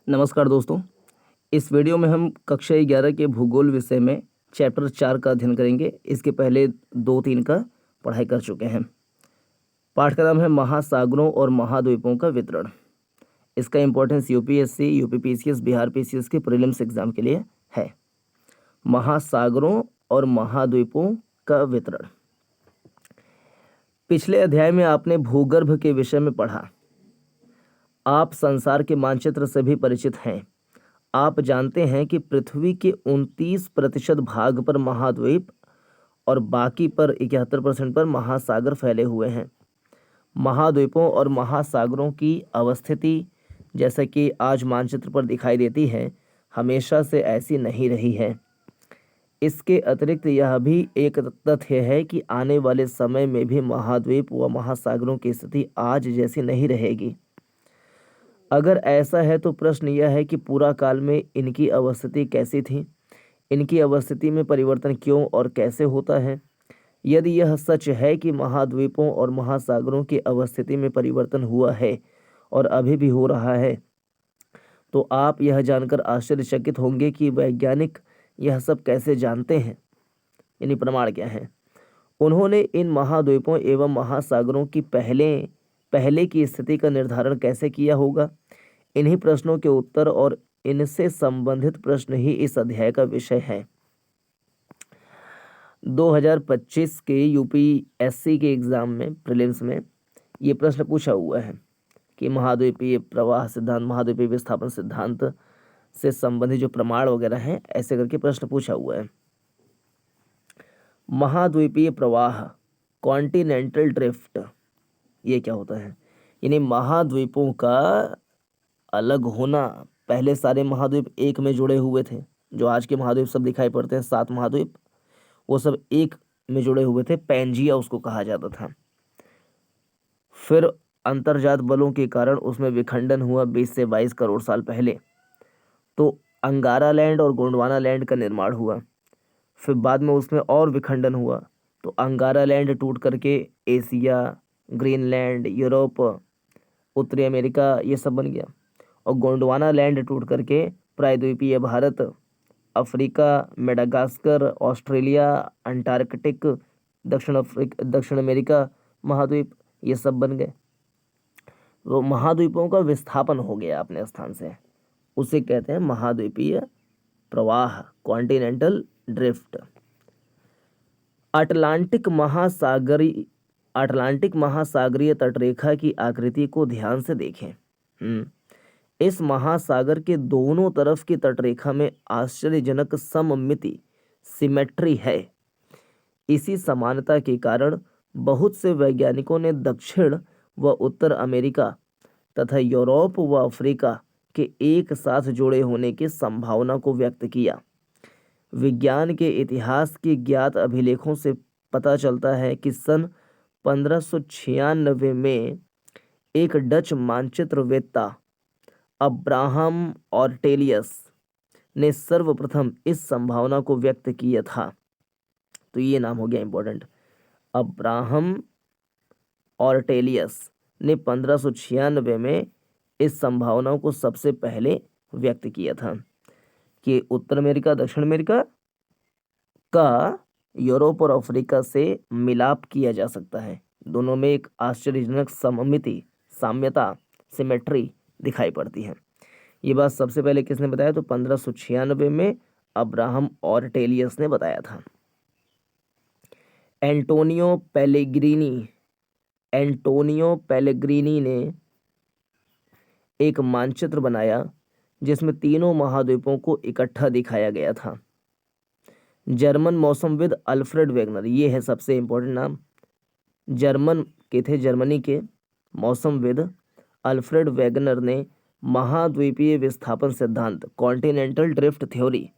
नमस्कार दोस्तों। इस वीडियो में हम कक्षा 11 के भूगोल विषय में चैप्टर 4 का अध्ययन करेंगे। इसके पहले 2-3 का पढ़ाई कर चुके हैं। पाठ का नाम है महासागरों और महाद्वीपों का वितरण। इसका importance UPSC, UP PCS, Bihar PCS के प्रीलिम्स एग्जाम के लिए है। महासागरों और महाद्वीपों का वितरण। पिछले अध्याय में आपने भूगर्भ के विषय में पढ़ा। आप संसार के मानचित्र से भी परिचित हैं। आप जानते हैं कि पृथ्वी के 29% भाग पर महाद्वीप और बाकी पर 71% पर महासागर फैले हुए हैं। महाद्वीपों और महासागरों की अवस्थिति जैसा कि आज मानचित्र पर दिखाई देती है, हमेशा से ऐसी नहीं रही है। इसके अतिरिक्त यह भी एक तथ्य है कि आने वाले समय में भी महाद्वीप व महासागरों की स्थिति आज जैसी नहीं रहेगी। अगर ऐसा है तो प्रश्न यह है कि पूरा काल में इनकी अवस्थिति कैसी थी, इनकी अवस्थिति में परिवर्तन क्यों और कैसे होता है। यदि यह सच है कि महाद्वीपों और महासागरों की अवस्थिति में परिवर्तन हुआ है और अभी भी हो रहा है, तो आप यह जानकर आश्चर्यचकित होंगे कि वैज्ञानिक यह सब कैसे जानते हैं, यानी प्रमाण क्या है। उन्होंने इन महाद्वीपों एवं महासागरों की पहले की स्थिति का निर्धारण कैसे किया होगा। इन्हीं प्रश्नों के उत्तर और इनसे संबंधित प्रश्न ही इस अध्याय का विषय है। 2025 के यूपीएससी के एग्जाम में प्रीलिम्स में ये प्रश्न पूछा हुआ है कि महाद्वीपीय प्रवाह सिद्धांत, महाद्वीपीय विस्थापन सिद्धांत से संबंधित जो प्रमाण वगैरह हैं, ऐसे करके प्रश्न पूछा हुआ है। महाद्वीपीय प्रवाह, कॉन्टिनेंटल ड्रिफ्ट, ये क्या होता है? यानी महाद्वीपों का अलग होना। पहले सारे महाद्वीप एक में जुड़े हुए थे। जो आज के महाद्वीप सब दिखाई पड़ते हैं, 7 महाद्वीप, वो सब एक में जुड़े हुए थे। पैंजिया उसको कहा जाता था। फिर अंतर्जात बलों के कारण उसमें विखंडन हुआ 20 से 22 करोड़ साल पहले। तो अंगारा लैंड और गोंडवाना लैंड का निर्माण हुआ। फिर बाद में उसमें और विखंडन हुआ, तो अंगारा लैंड टूट करके एशिया, ग्रीनलैंड, यूरोप, उत्तरी अमेरिका, ये सब बन गया। और गोंडवाना लैंड टूट करके प्रायद्वीपीय Bharat, Africa, Madagascar, Australia, Antarctic, दक्षिण अमेरिका महाद्वीप, ये सब बन गए। तो महाद्वीपों का विस्थापन हो गया अपने स्थान से, उसे कहते हैं महाद्वीपीय प्रवाह, कॉन्टिनेंटल ड्रिफ्ट। अटलांटिक महासागरीय तटरेखा की आकृति को ध्यान से देखें। इस महासागर के दोनों तरफ की तटरेखा में आश्चर्यजनक सममिति, सिमेट्री है। इसी समानता के कारण बहुत से वैज्ञानिकों ने दक्षिण व उत्तर अमेरिका तथा यूरोप व अफ्रीका के एक साथ जुड़े होने की संभावना को व्यक्त किया। विज्ञान के इतिहास के ज्ञात अभिलेखों से पता चलता है कि सन 1596 में एक डच मानचित्रवेत्ता अब्राहम ऑर्टेलियस ने सर्वप्रथम इस संभावना को व्यक्त किया था। तो ये नाम हो गया इंपॉर्टेंट। अब्राहम ऑर्टेलियस ने 1596 में इस संभावना को सबसे पहले व्यक्त किया था कि उत्तर अमेरिका, दक्षिण अमेरिका का यूरोप और अफ्रीका से मिलाप किया जा सकता है। दोनों में एक आश्चर्यजनक सममिति, साम्यता, सिमेट्री दिखाई पड़ती है। ये बात सबसे पहले किसने बताया? तो 1596 में अब्राहम ऑर्टेलियस ने बताया था। एंटोनियो पेलेग्रीनी ने एक मानचित्र बनाया जिसमें तीनों महाद्वीपों को इकट्ठा दिखाया गया था। जर्मन मौसमविद अल्फ्रेड वेगनर, ये है सबसे इंपॉर्टेंट नाम, जर्मनी के मौसमविद अल्फ्रेड वेगनर ने महाद्वीपीय विस्थापन सिद्धांत, कॉन्टिनेंटल ड्रिफ्ट थ्योरी,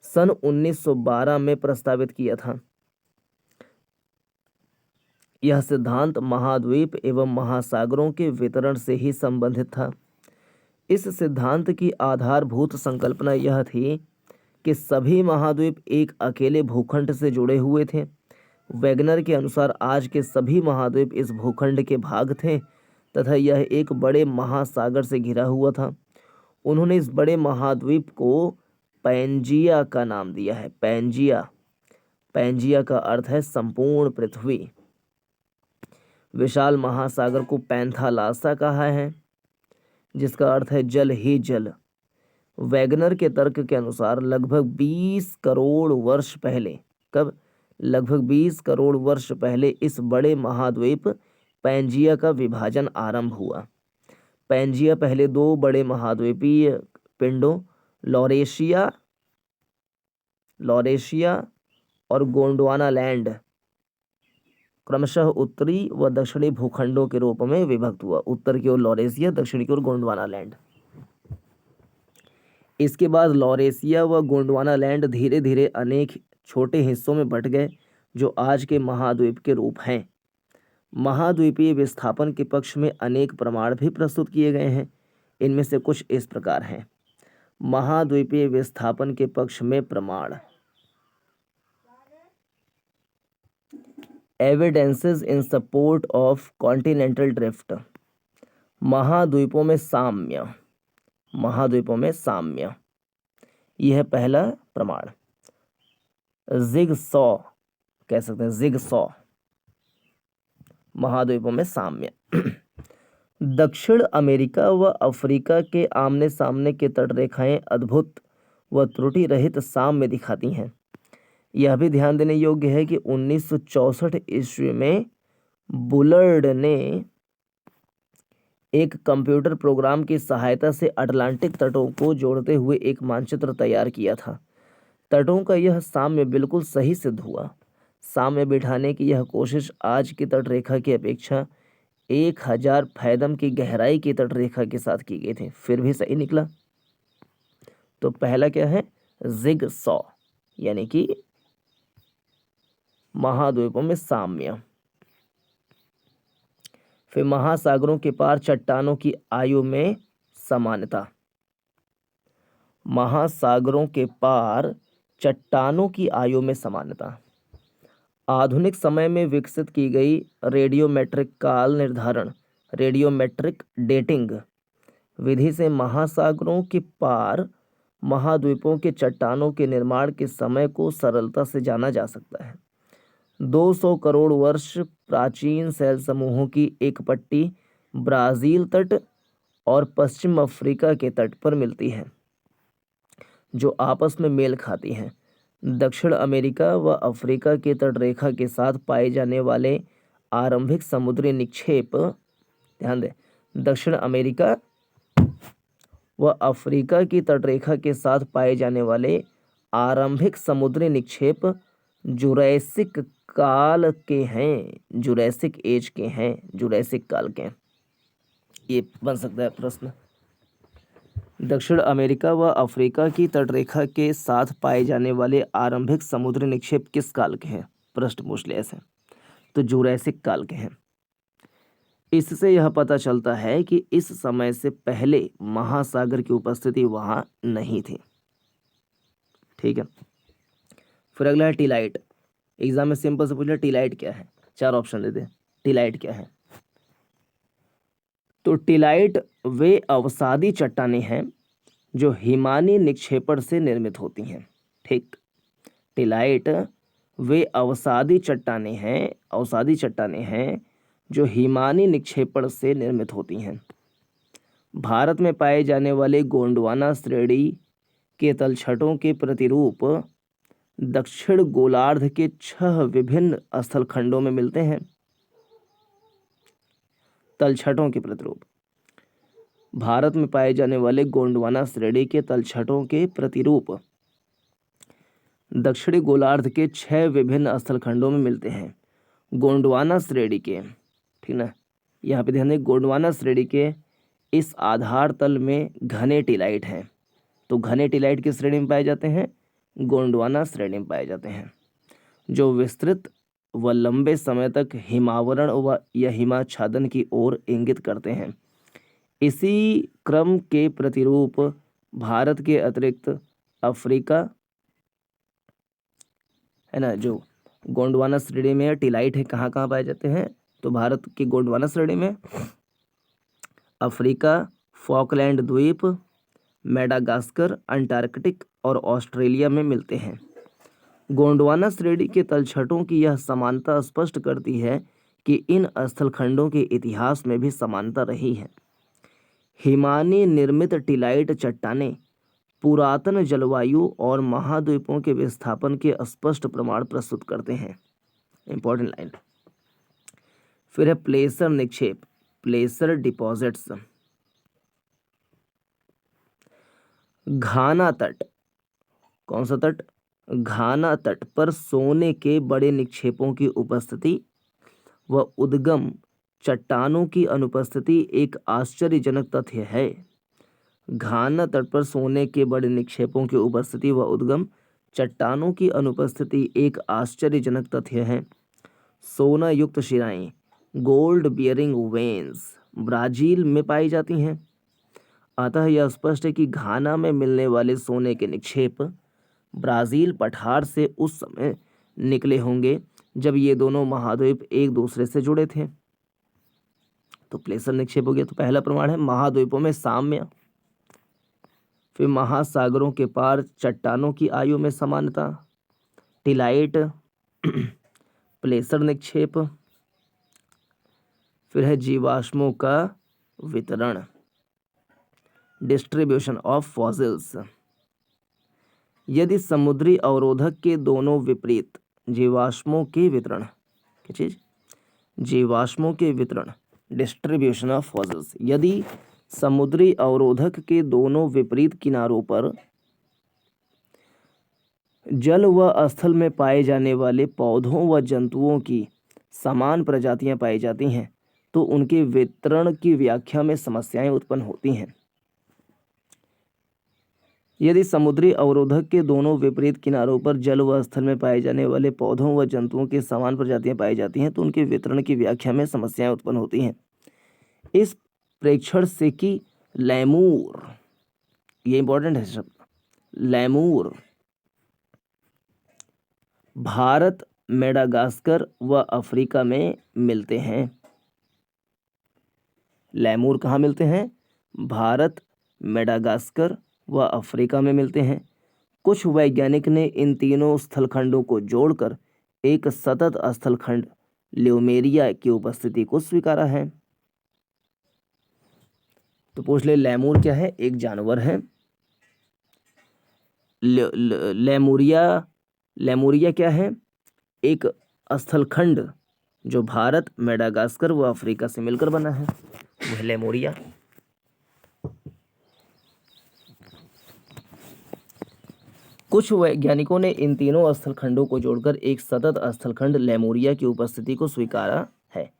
सन 1912 में प्रस्तावित किया था। यह सिद्धांत महाद्वीप एवं महासागरों के वितरण से ही संबंधित था। इस सिद्धांत की आधारभूत संकल्पना यह थी कि सभी महाद्वीप एक अकेले भूखंड से जुड़े हुए थे। वेगनर के अनुसार आज के सभी महाद्वीप इस भूखंड के भाग थे तथा यह एक बड़े महासागर से घिरा हुआ था। उन्होंने इस बड़े महाद्वीप को पैंजिया का नाम दिया है। पैंजिया, पैंजिया का अर्थ है संपूर्ण पृथ्वी। विशाल महासागर को पैंथालासा कहा है, जिसका अर्थ है जल ही जल। वैगनर के तर्क के अनुसार लगभग 20 करोड़ वर्ष पहले, कब, लगभग 20 करोड़ वर्ष पहले इस बड़े महाद्वीप पैंजिया का विभाजन आरंभ हुआ। पैंजिया पहले दो बड़े महाद्वीपीय पिंडों लॉरेशिया और गोंडवाना लैंड क्रमशः उत्तरी व दक्षिणी भूखंडों के रूप में विभक्त हुआ। उत्तर की ओर लॉरेशिया, दक्षिण की ओर गोंडवाना लैंड। इसके बाद लॉरेशिया व गोंडवाना लैंड धीरे धीरे अनेक छोटे हिस्सों में बंट गए, जो आज के महाद्वीप के रूप हैं। महाद्वीपीय विस्थापन के पक्ष में अनेक प्रमाण भी प्रस्तुत किए गए हैं। इनमें से कुछ इस प्रकार हैं। महाद्वीपीय विस्थापन के पक्ष में प्रमाण: evidences in support of continental drift, महाद्वीपों में साम्य, महाद्वीपों में साम्य, यह है पहला प्रमाण। जिगसॉ कह सकते हैं, जिगसॉ, महाद्वीपों में साम्य। दक्षिण अमेरिका व अफ्रीका के आमने सामने के तटरेखाएं अद्भुत व त्रुटि रहित साम्य दिखाती हैं। यह भी ध्यान देने योग्य है कि 1964 ईस्वी में बुलर्ड ने एक कंप्यूटर प्रोग्राम की सहायता से अटलांटिक तटों को जोड़ते हुए एक मानचित्र तैयार किया था। तटों का यह साम्य बिल्कुल सही सिद्ध हुआ। साम्य बिठाने की यह कोशिश आज की तटरेखा की अपेक्षा 1000 फैदम की गहराई की तटरेखा के साथ की गई थी, फिर भी सही निकला। तो पहला क्या है? जिगसॉ, यानी कि महाद्वीपों में साम्य। फिर महासागरों के पार चट्टानों की आयु में समानता, महासागरों के पार चट्टानों की आयु में समानता। आधुनिक समय में विकसित की गई रेडियोमेट्रिक काल निर्धारण, रेडियोमेट्रिक डेटिंग विधि से महासागरों के पार महाद्वीपों के चट्टानों के निर्माण के समय को सरलता से जाना जा सकता है। 200 करोड़ वर्ष प्राचीन सेल समूहों की एक पट्टी ब्राज़ील तट और पश्चिम अफ्रीका के तट पर मिलती है, जो आपस में मेल खाती हैं। दक्षिण अमेरिका व अफ्रीका की तटरेखा के साथ पाए जाने वाले आरंभिक समुद्री निक्षेप, ध्यान दें, दक्षिण अमेरिका व अफ्रीका की तटरेखा के साथ पाए जाने वाले आरंभिक समुद्री निक्षेप जुरैसिक काल के हैं, जुरैसिक एज के हैं, जुरैसिक काल के। ये बन सकता है प्रश्न। दक्षिण अमेरिका व अफ्रीका की तटरेखा के साथ पाए जाने वाले आरंभिक समुद्री निक्षेप किस काल के हैं? प्रश्न पूछ लिया ऐसे, तो जुरैसिक काल के हैं। इससे यह पता चलता है कि इस समय से पहले महासागर की उपस्थिति वहां नहीं थी। ठीक है। फिर अगला है टीलाइट। एग्जाम में सिंपल से पूछ लिया टीलाइट क्या है, 4 ऑप्शन दे दे, टीलाइट क्या है? तो टीलाइट वे अवसादी चट्टानें हैं जो हिमानी निक्षेपण से निर्मित होती हैं। ठीक, टीलाइट वे अवसादी चट्टानें हैं जो हिमानी निक्षेपण से निर्मित होती हैं। भारत में पाए जाने वाले गोंडवाना श्रेणी के तलछटों के प्रतिरूप दक्षिण गोलार्ध के 6 विभिन्न स्थलखंडों में मिलते हैं। तलछटों के प्रतिरूप, भारत में पाए जाने वाले गोंडवाना श्रेणी के तलछटों के प्रतिरूप दक्षिणी गोलार्ध के 6 विभिन्न स्थलखंडों में मिलते हैं। गोंडवाना श्रेणी के, ठीक ना, यहाँ पे ध्यान दें, गोंडवाना श्रेणी के इस आधार तल में घने टीलाइट हैं। तो घने टीलाइट किस श्रेणी में पाए जाते हैं? गोंडवाना श्रेणी में पाए जाते हैं, जो विस्तृत व लंबे समय तक हिमावरण व या हिमाच्छादन की ओर इंगित करते हैं। इसी क्रम के प्रतिरूप भारत के अतिरिक्त अफ्रीका, है ना, जो गोंडवाना श्रेणी में टीलाइट है, कहाँ कहाँ पाए जाते हैं? तो भारत की गोंडवाना श्रेणी में, अफ्रीका, फॉकलैंड द्वीप, मेडागास्कर, अंटार्कटिक और ऑस्ट्रेलिया में मिलते हैं। गोंडवाना श्रेणी के तलछटों की यह समानता स्पष्ट करती है कि इन स्थलखंडों के इतिहास में भी समानता रही है। हिमानी निर्मित टिलाइट चट्टानें पुरातन जलवायु और महाद्वीपों के विस्थापन के स्पष्ट प्रमाण प्रस्तुत करते हैं। Important line. फिर है प्लेसर निक्षेप, प्लेसर डिपॉजिट्स। घाना तट, कौन सा तट? घाना तट पर सोने के बड़े निक्षेपों की उपस्थिति व उद्गम चट्टानों की अनुपस्थिति एक आश्चर्यजनक तथ्य है। घाना तट पर सोने के बड़े निक्षेपों की उपस्थिति व उद्गम चट्टानों की अनुपस्थिति एक आश्चर्यजनक तथ्य है। सोना युक्त शिराएं, गोल्ड बियरिंग वेन्स, ब्राजील में पाई जाती हैं। अतः यह स्पष्ट है कि घाना में मिलने वाले सोने के निक्षेप ब्राजील पठार से उस समय निकले होंगे जब ये दोनों महाद्वीप एक दूसरे से जुड़े थे। तो प्लेसर निक्षेप हो गया। तो पहला प्रमाण है महाद्वीपों में साम्य। फिर महासागरों के पार चट्टानों की आयु में समानता, टिलाइट, प्लेसर निक्षेप। फिर है जीवाश्मों का वितरण, डिस्ट्रीब्यूशन ऑफ फॉसिल्स। यदि समुद्री अवरोधक के दोनों विपरीत जीवाश्मों के वितरण, क्या चीज? जीवाश्मों के वितरण, डिस्ट्रीब्यूशन ऑफ फॉसिल्स। यदि समुद्री अवरोधक के दोनों विपरीत किनारों पर जल व स्थल में पाए जाने वाले पौधों व जंतुओं की समान प्रजातियां पाई जाती हैं तो उनके वितरण की व्याख्या में समस्याएं उत्पन्न होती हैं। यदि समुद्री अवरोधक के दोनों विपरीत किनारों पर जल व स्थल में पाए जाने वाले पौधों व जंतुओं की समान प्रजातियां पाई जाती हैं तो उनके वितरण की व्याख्या में समस्याएं उत्पन्न होती हैं। इस प्रेक्षण से कि लैमूर, ये इंपॉर्टेंट है शब्द, लैमूर भारत, मेडागास्कर व अफ्रीका में मिलते हैं। लैमूर कहाँ मिलते हैं? भारत, मेडागास्कर व अफ्रीका में मिलते हैं। कुछ वैज्ञानिक ने इन तीनों स्थलखंडों को जोड़कर एक सतत स्थलखंड ल्यूमेरिया की उपस्थिति को स्वीकारा है। तो पूछ ले, लैमूर क्या है? एक जानवर है। लेमुरिया क्या है? एक स्थलखंड जो भारत, मेडागास्कर व अफ्रीका से मिलकर बना है, वह लेमुरिया। कुछ वैज्ञानिकों ने इन तीनों स्थलखंडों को जोड़कर एक सतत स्थलखंड लेमुरिया की उपस्थिति को स्वीकारा है।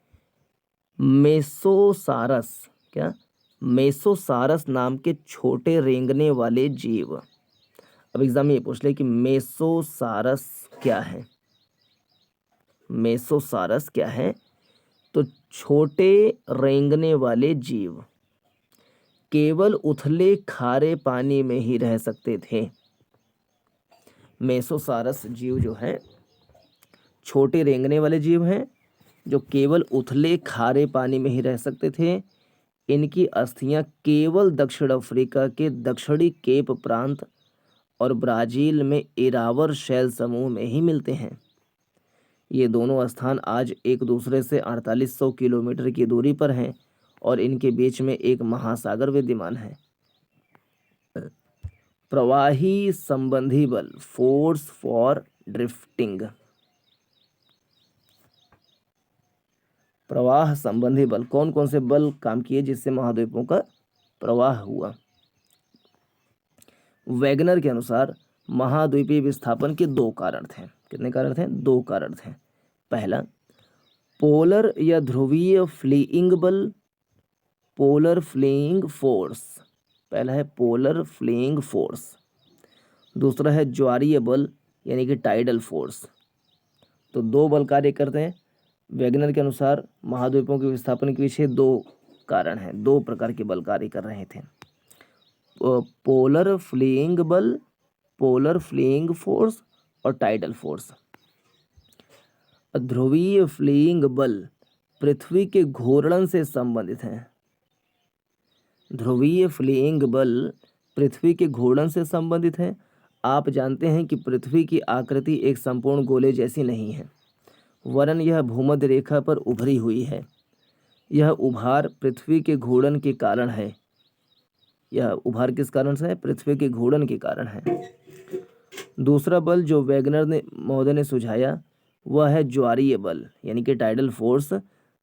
मेसोसारस, क्या? मेसोसारस नाम के छोटे रेंगने वाले जीव। अब एग्जाम में ये पूछ ले कि मेसोसारस क्या है? मेसोसारस क्या है? तो छोटे रेंगने वाले जीव केवल उथले खारे पानी में ही रह सकते थे। मेसोसारस जीव जो है छोटे रेंगने वाले जीव हैं जो केवल उथले खारे पानी में ही रह सकते थे। इनकी अस्थियां केवल दक्षिण अफ्रीका के दक्षिणी केप प्रांत और ब्राजील में इरावर शैल समूह में ही मिलते हैं। ये दोनों स्थान आज एक दूसरे से 4800 किलोमीटर की दूरी पर हैं और इनके बीच में एक महासागर विद्यमान है। प्रवाही संबंधी बल, फोर्स फॉर ड्रिफ्टिंग। प्रवाह संबंधी बल, कौन कौन से बल काम किए जिससे महाद्वीपों का प्रवाह हुआ? वैगनर के अनुसार महाद्वीपीय विस्थापन के दो कारण थे। कितने कारण थे? दो कारण थे। पहला, पोलर या ध्रुवीय फ्लीइंग बल, पोलर फ्लीइंग फोर्स। पहला है पोलर फ्लीइंग फोर्स। दूसरा है ज्वारीय बल यानी कि टाइडल फोर्स। तो दो बल कार्य करते हैं। वैगनर के अनुसार महाद्वीपों के विस्थापन के पीछे दो कारण हैं, दो प्रकार के बल कार्य कर रहे थे। पोलर फ्लीइंग बल, पोलर फ्लीइंग फोर्स और टाइडल फोर्स। ध्रुवीय फ्लीइंग बल पृथ्वी के घूर्णन से संबंधित हैं। ध्रुवीय फ्लीइंग बल पृथ्वी के घूर्णन से संबंधित है। आप जानते हैं कि पृथ्वी की आकृति एक संपूर्ण गोले जैसी नहीं है, वरन यह भूमध्य रेखा पर उभरी हुई है। यह उभार पृथ्वी के घूर्णन के कारण है। यह उभार किस कारण से है? पृथ्वी के घूर्णन के कारण है। दूसरा बल जो वैगनर ने महोदय ने सुझाया वह है ज्वारीय बल, यानी कि टाइडल फोर्स,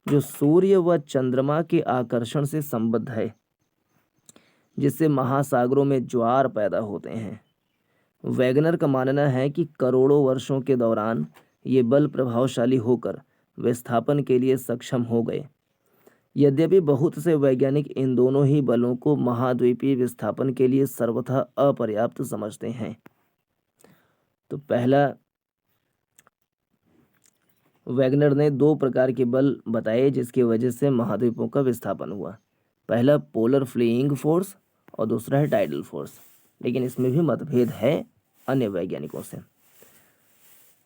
जो सूर्य व चंद्रमा के आकर्षण से संबद्ध है, जिससे महासागरों में ज्वार पैदा होते हैं। वैगनर का मानना है कि करोड़ों वर्षों के दौरान ये बल प्रभावशाली होकर विस्थापन के लिए सक्षम हो गए। यद्यपि बहुत से वैज्ञानिक इन दोनों ही बलों को महाद्वीपीय विस्थापन के लिए सर्वथा अपर्याप्त समझते हैं। तो पहला, वैगनर ने दो प्रकार के बल बताए जिसकी वजह से महाद्वीपों का विस्थापन हुआ। पहला पोलर फ्लीइंग फोर्स और दूसरा है टाइडल फोर्स, लेकिन इसमें भी मतभेद है अन्य वैज्ञानिकों से।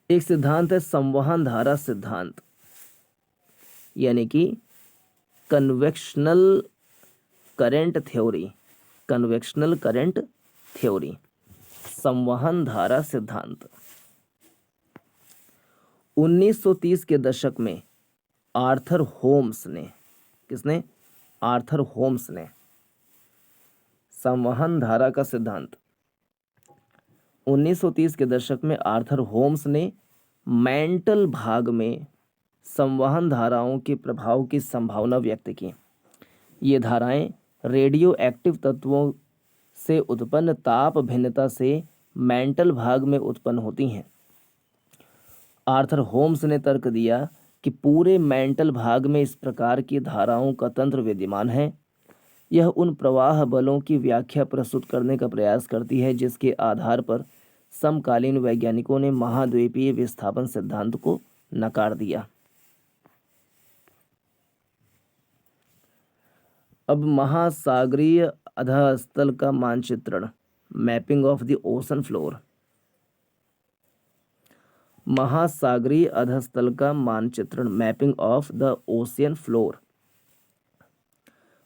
एक सिद्धांत है संवहन धारा सिद्धांत, यानी कि convectional current theory. Convectional current theory, संवहन धारा सिद्धांत। 1930 के दशक में आर्थर होम्स ने, किसने? आर्थर होम्स ने संवहन धारा का सिद्धांत 1930 के दशक में आर्थर होम्स ने मेंटल भाग में संवहन धाराओं के प्रभाव की संभावना व्यक्त की। ये धाराएं रेडियो एक्टिव तत्वों से उत्पन्न ताप भिन्नता से मेंटल भाग में उत्पन्न होती हैं। आर्थर होम्स ने तर्क दिया कि पूरे मेंटल भाग में इस प्रकार की धाराओं का तंत्र विद्यमान है। यह उन प्रवाह बलों की व्याख्या प्रस्तुत करने का प्रयास करती है जिसके आधार पर समकालीन वैज्ञानिकों ने महाद्वीपीय विस्थापन सिद्धांत को नकार दिया। अब महासागरीय अधःस्थल का मानचित्रण, mapping of the ocean floor. महासागरीय अधःस्थल का मानचित्रण, mapping of the ocean floor.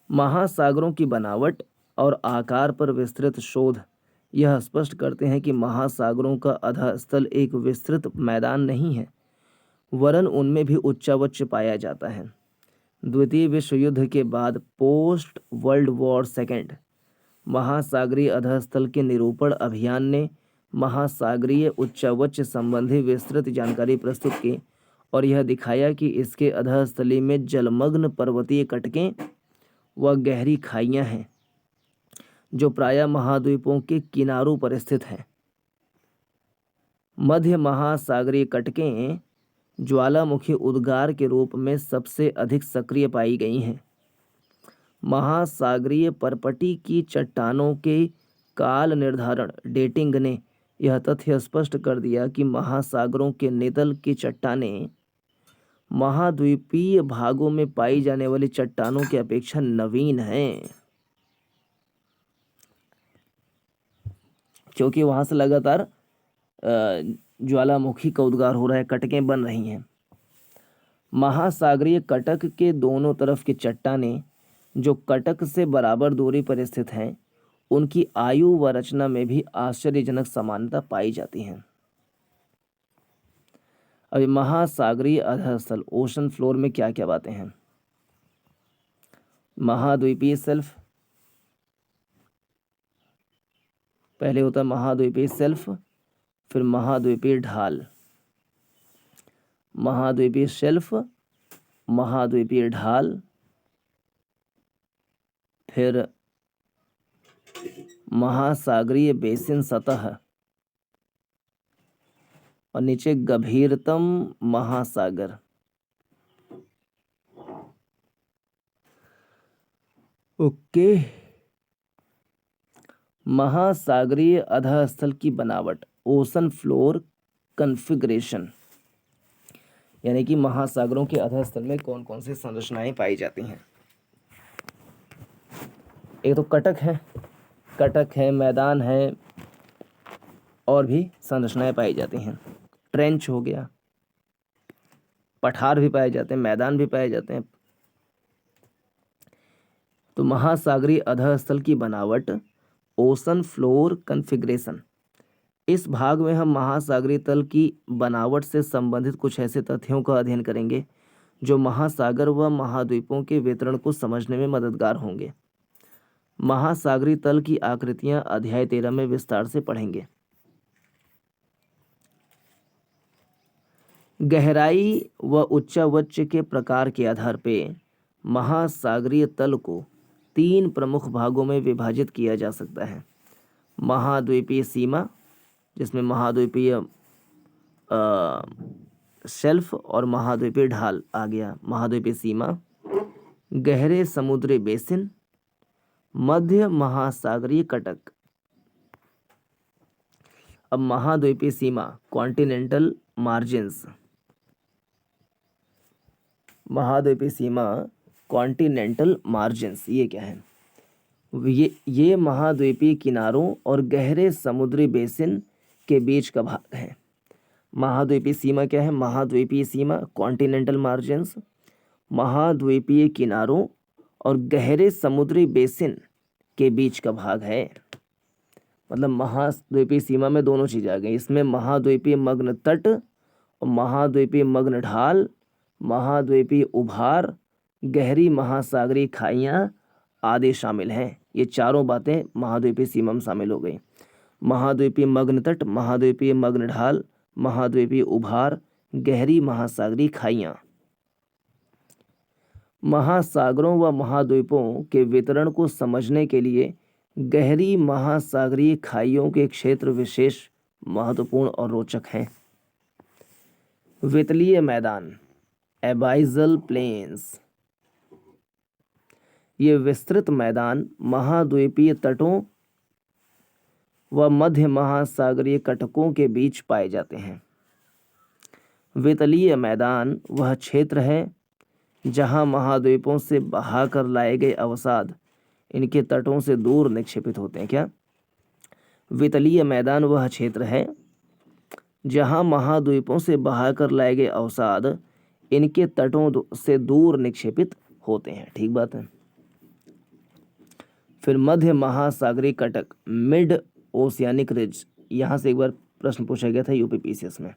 महासागरों की बनावट और आकार पर विस्तृत शोध यह स्पष्ट करते हैं कि महासागरों का अधःस्थल एक विस्तृत मैदान नहीं है, वरन उनमें भी उच्चावच पाया जाता है। द्वितीय विश्व युद्ध के बाद पोस्ट वर्ल्ड वॉर सेकेंड महासागरीय अधःस्थल के निरूपण अभियान ने महासागरीय उच्चावच संबंधी विस्तृत जानकारी प्रस्तुत की और यह दिखाया कि इसके अधःस्थली में जलमग्न पर्वतीय कटकें व गहरी खाइयां हैं जो प्रायः महाद्वीपों के किनारों पर स्थित हैं। मध्य महासागरीय कटकें ज्वालामुखी उद्गार के रूप में सबसे अधिक सक्रिय पाई गई हैं। महासागरीय परपटी की चट्टानों के काल निर्धारण डेटिंग ने यह तथ्य स्पष्ट कर दिया कि महासागरों के नितल की चट्टानें महाद्वीपीय भागों में पाई जाने वाली चट्टानों की अपेक्षा नवीन हैं, क्योंकि वहां से लगातार ज्वालामुखी का उद्गार हो रहा है, कटकें बन रही हैं। महासागरीय कटक के दोनों तरफ की चट्टानें जो कटक से बराबर दूरी पर स्थित हैं, उनकी आयु व रचना में भी आश्चर्यजनक समानता पाई जाती है। अभी महासागरीय अधःस्थल, ओशन फ्लोर में क्या क्या बातें हैं? महाद्वीपीय सेल्फ, पहले होता है महाद्वीपीय सेल्फ, फिर महाद्वीपीय ढाल, महाद्वीपीय शेल्फ, महाद्वीपीय ढाल, फिर महासागरीय बेसिन सतह और नीचे गंभीरतम महासागर। ओके, महासागरीय अधःस्थल की बनावट, ओशन फ्लोर कॉन्फ़िगरेशन, यानी कि महासागरों के अधःस्थल में कौन कौन सी संरचनाएं पाई जाती हैं। एक तो कटक है, मैदान है, और भी संरचनाएं पाई जाती हैं। ट्रेंच हो गया, पठार भी पाए जाते हैं, मैदान भी पाए जाते हैं। तो महासागरीय अधःस्थल की बनावट ओशन फ्लोर कॉन्फ़िगरेशन। इस भाग में हम महासागरीय तल की बनावट से संबंधित कुछ ऐसे तथ्यों का अध्ययन करेंगे जो महासागर व महाद्वीपों के वितरण को समझने में मददगार होंगे। महासागरीय तल की आकृतियां अध्याय 13 में विस्तार से पढ़ेंगे। गहराई व उच्चावच के प्रकार के आधार पर महासागरीय तल को 3 प्रमुख भागों में विभाजित किया जा सकता है। महाद्वीपीय सीमा, जिसमें महाद्वीपीय शेल्फ और महाद्वीपीय ढाल आ गया। महाद्वीपीय सीमा, गहरे समुद्री बेसिन, मध्य महासागरीय कटक। अब महाद्वीपीय सीमा, कॉन्टिनेंटल मार्जिन्स। महाद्वीपीय सीमा, कॉन्टिनेंटल मार्जिन्स, ये क्या है? ये महाद्वीपीय किनारों और गहरे समुद्री बेसिन के बीच का भाग है। महाद्वीपीय सीमा क्या है? महाद्वीपीय सीमा, कॉन्टिनेंटल मार्जिन्स, महाद्वीपीय किनारों और गहरे समुद्री बेसिन के बीच का भाग है। मतलब महाद्वीपीय सीमा में दोनों चीज़ आ गई। इसमें महाद्वीपीय मग्न तट और महाद्वीपीय मग्न ढाल, महाद्वीपीय उभार, गहरी महासागरीय खाइयाँ आदि शामिल हैं। ये चारों बातें महाद्वीपीय सीमा में शामिल हो गई। महाद्वीपीय मग्न तट, महाद्वीपीय मग्न ढाल, महाद्वीपीय उभार, गहरी महासागरीय खाइयाँ। महासागरों व महाद्वीपों के वितरण को समझने के लिए गहरी महासागरीय खाइयों के क्षेत्र विशेष महत्वपूर्ण और रोचक हैं। वितलीय मैदान, एबाइजल प्लेन्स। ये विस्तृत मैदान महाद्वीपीय तटों व मध्य महासागरीय कटकों के बीच पाए जाते हैं। वितलीय मैदान वह क्षेत्र है जहां महाद्वीपों से बहाकर लाए गए अवसाद इनके तटों से दूर निक्षेपित होते हैं। क्या? वितलीय मैदान वह क्षेत्र है जहां महाद्वीपों से बहाकर लाए गए अवसाद इनके तटों से दूर निक्षेपित होते हैं। ठीक बात है। फिर मध्य महासागरीय कटक, मिड ओशियानिक रिज। यहाँ से एक बार प्रश्न पूछा गया था यूपीपीसीएस में।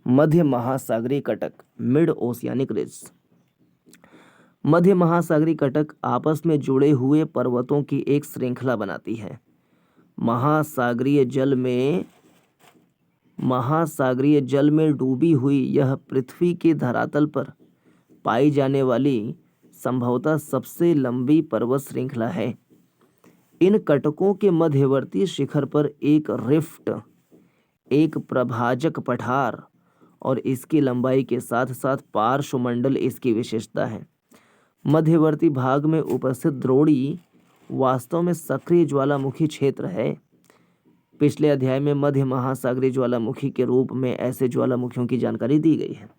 मध्य महासागरीय कटक, मिड ओशियानिक रिज। मध्य महासागरीय कटक आपस में जुड़े हुए पर्वतों की एक श्रृंखला बनाती है। महासागरीय जल में डूबी हुई यह पृथ्वी के धरातल पर पाई जाने वाली संभवतः सबसे लंबी पर्वत श्रृंखला है। इन कटकों के मध्यवर्ती शिखर पर एक रिफ्ट, एक प्रभाजक पठार और इसकी लंबाई के साथ साथ पार्श्वमंडल इसकी विशेषता है। मध्यवर्ती भाग में उपस्थित द्रोणी वास्तव में सक्रिय ज्वालामुखी क्षेत्र है। पिछले अध्याय में मध्य महासागरीय ज्वालामुखी के रूप में ऐसे ज्वालामुखियों की जानकारी दी गई है।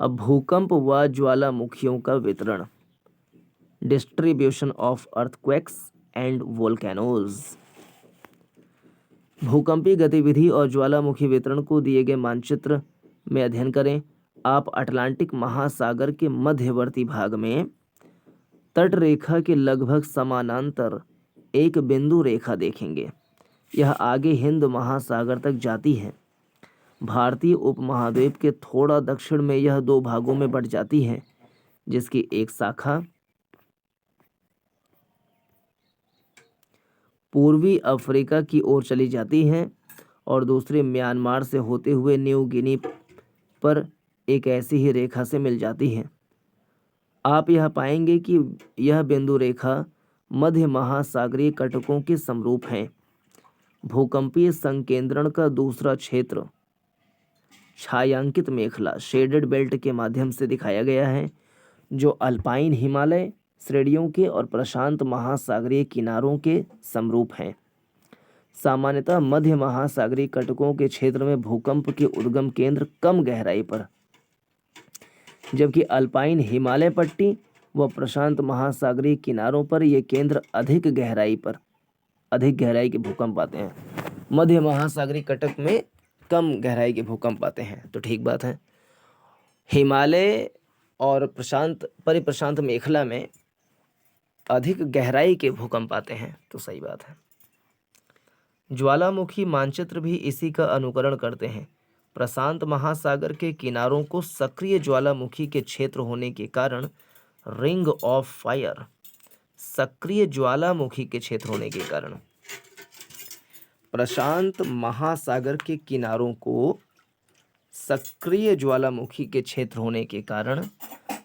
अब भूकंप व ज्वालामुखियों का वितरण, distribution of earthquakes and volcanoes. भूकंपीय गतिविधि और ज्वालामुखी वितरण को दिए गए मानचित्र में अध्ययन करें। आप अटलांटिक महासागर के मध्यवर्ती भाग में तट रेखा के लगभग समानांतर एक बिंदु रेखा देखेंगे। यह आगे हिंद महासागर तक जाती है। भारतीय उपमहाद्वीप के थोड़ा दक्षिण में यह 2 भागों में बंट जाती है, जिसकी एक शाखा पूर्वी अफ्रीका की ओर चली जाती है और दूसरी म्यांमार से होते हुए न्यू गिनी पर एक ऐसी ही रेखा से मिल जाती है। आप यह पाएंगे कि यह बिंदु रेखा मध्य महासागरीय कटकों के समरूप है। भूकंपीय संकेंद्रण का दूसरा क्षेत्र छायांकित मेखला, शेडेड बेल्ट के माध्यम से दिखाया गया है, जो अल्पाइन हिमालय श्रेणियों के और प्रशांत महासागरीय किनारों के समरूप हैं। सामान्यतः मध्य महासागरीय कटकों के क्षेत्र में भूकंप के उद्गम केंद्र कम गहराई पर, जबकि अल्पाइन हिमालय पट्टी व प्रशांत महासागरीय किनारों पर ये केंद्र अधिक गहराई के भूकंप आते हैं। मध्य महासागरीय कटक में कम गहराई के भूकंप आते हैं। तो ठीक बात है। हिमालय और परिप्रशांत मेखला में अधिक गहराई के भूकंप आते हैं, तो सही बात है। ज्वालामुखी मानचित्र भी इसी का अनुकरण करते हैं। प्रशांत महासागर के किनारों को सक्रिय ज्वालामुखी के क्षेत्र होने के कारण रिंग ऑफ फायर, सक्रिय ज्वालामुखी के क्षेत्र होने के कारण प्रशांत महासागर के किनारों को सक्रिय ज्वालामुखी के क्षेत्र होने के कारण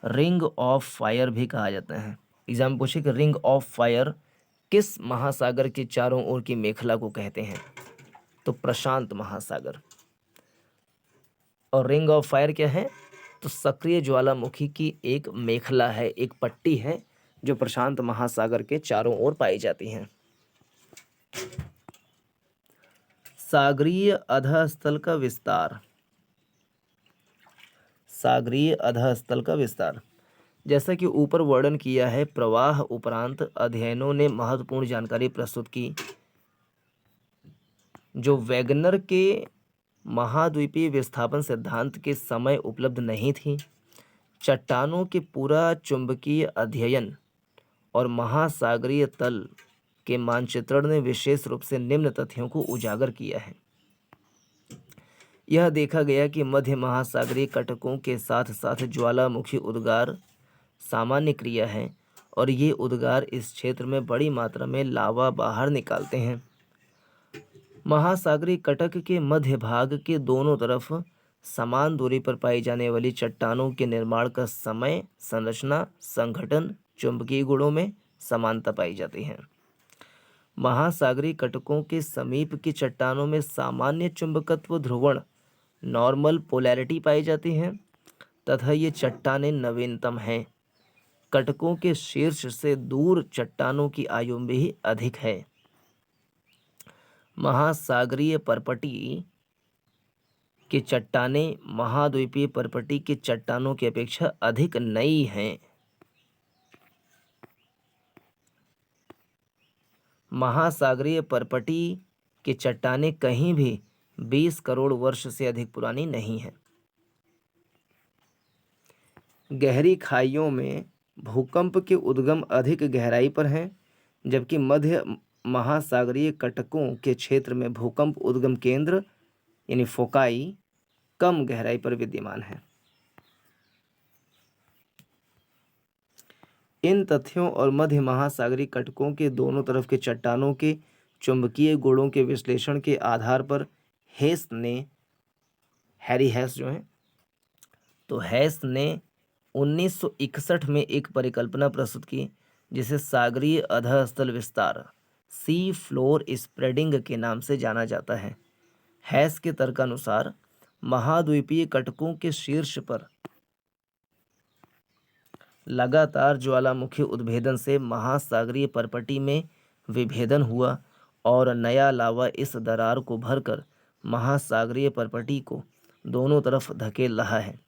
रिंग ऑफ फायर भी कहा जाता है। एग्जाम पूछे कि रिंग ऑफ फायर किस महासागर के चारों ओर की मेखला को कहते हैं, तो प्रशांत महासागर। और रिंग ऑफ फायर क्या है, तो सक्रिय ज्वालामुखी की एक मेखला है, एक पट्टी है जो प्रशांत महासागर के चारों ओर पाई जाती हैं। सागरीय अधःस्थल का विस्तार। सागरीय अधःस्थल का विस्तार, जैसा कि ऊपर वर्णन किया है, प्रवाह उपरांत अध्ययनों ने महत्वपूर्ण जानकारी प्रस्तुत की जो वैगनर के महाद्वीपीय विस्थापन सिद्धांत के समय उपलब्ध नहीं थी। चट्टानों के पूरा चुंबकीय अध्ययन और महासागरीय तल के मानचित्रण ने विशेष रूप से निम्न तथ्यों को उजागर किया है। यह देखा गया कि मध्य महासागरीय कटकों के साथ साथ ज्वालामुखी उद्गार सामान्य क्रिया है और ये उद्गार इस क्षेत्र में बड़ी मात्रा में लावा बाहर निकालते हैं। महासागरीय कटक के मध्य भाग के दोनों तरफ समान दूरी पर पाई जाने वाली चट्टानों के निर्माण का समय, संरचना, संगठन, चुंबकीय गुणों में समानता पाई जाती है। महासागरीय कटकों के समीप की चट्टानों में सामान्य चुंबकत्व ध्रुवण, नॉर्मल पोलैरिटी पाई जाती हैं तथा ये चट्टानें नवीनतम हैं। कटकों के शीर्ष से दूर चट्टानों की आयु भी अधिक है। महासागरीय परपटी की चट्टानें महाद्वीपीय परपटी की चट्टानों की अपेक्षा अधिक नई हैं। महासागरीय परपटी की चट्टानें कहीं भी 20 करोड़ वर्ष से अधिक पुरानी नहीं हैं। गहरी खाइयों में भूकंप के उद्गम अधिक गहराई पर हैं, जबकि मध्य महासागरीय कटकों के क्षेत्र में भूकंप उद्गम केंद्र यानी फोकाई कम गहराई पर विद्यमान है। इन तथ्यों और मध्य महासागरीय कटकों के दोनों तरफ के चट्टानों के चुंबकीय गुणों के विश्लेषण के आधार पर हेस ने, हैरी हेस जो है, तो हेस ने 1961 में एक परिकल्पना प्रस्तुत की जिसे सागरीय अधःस्थल विस्तार, सी फ्लोर स्प्रेडिंग के नाम से जाना जाता है। हैस के तर्कानुसार महाद्वीपीय कटकों के शीर्ष पर लगातार ज्वालामुखी उद्भेदन से महासागरीय परपटी में विभेदन हुआ और नया लावा इस दरार को भरकर महासागरीय परपटी को दोनों तरफ धकेल रहा है।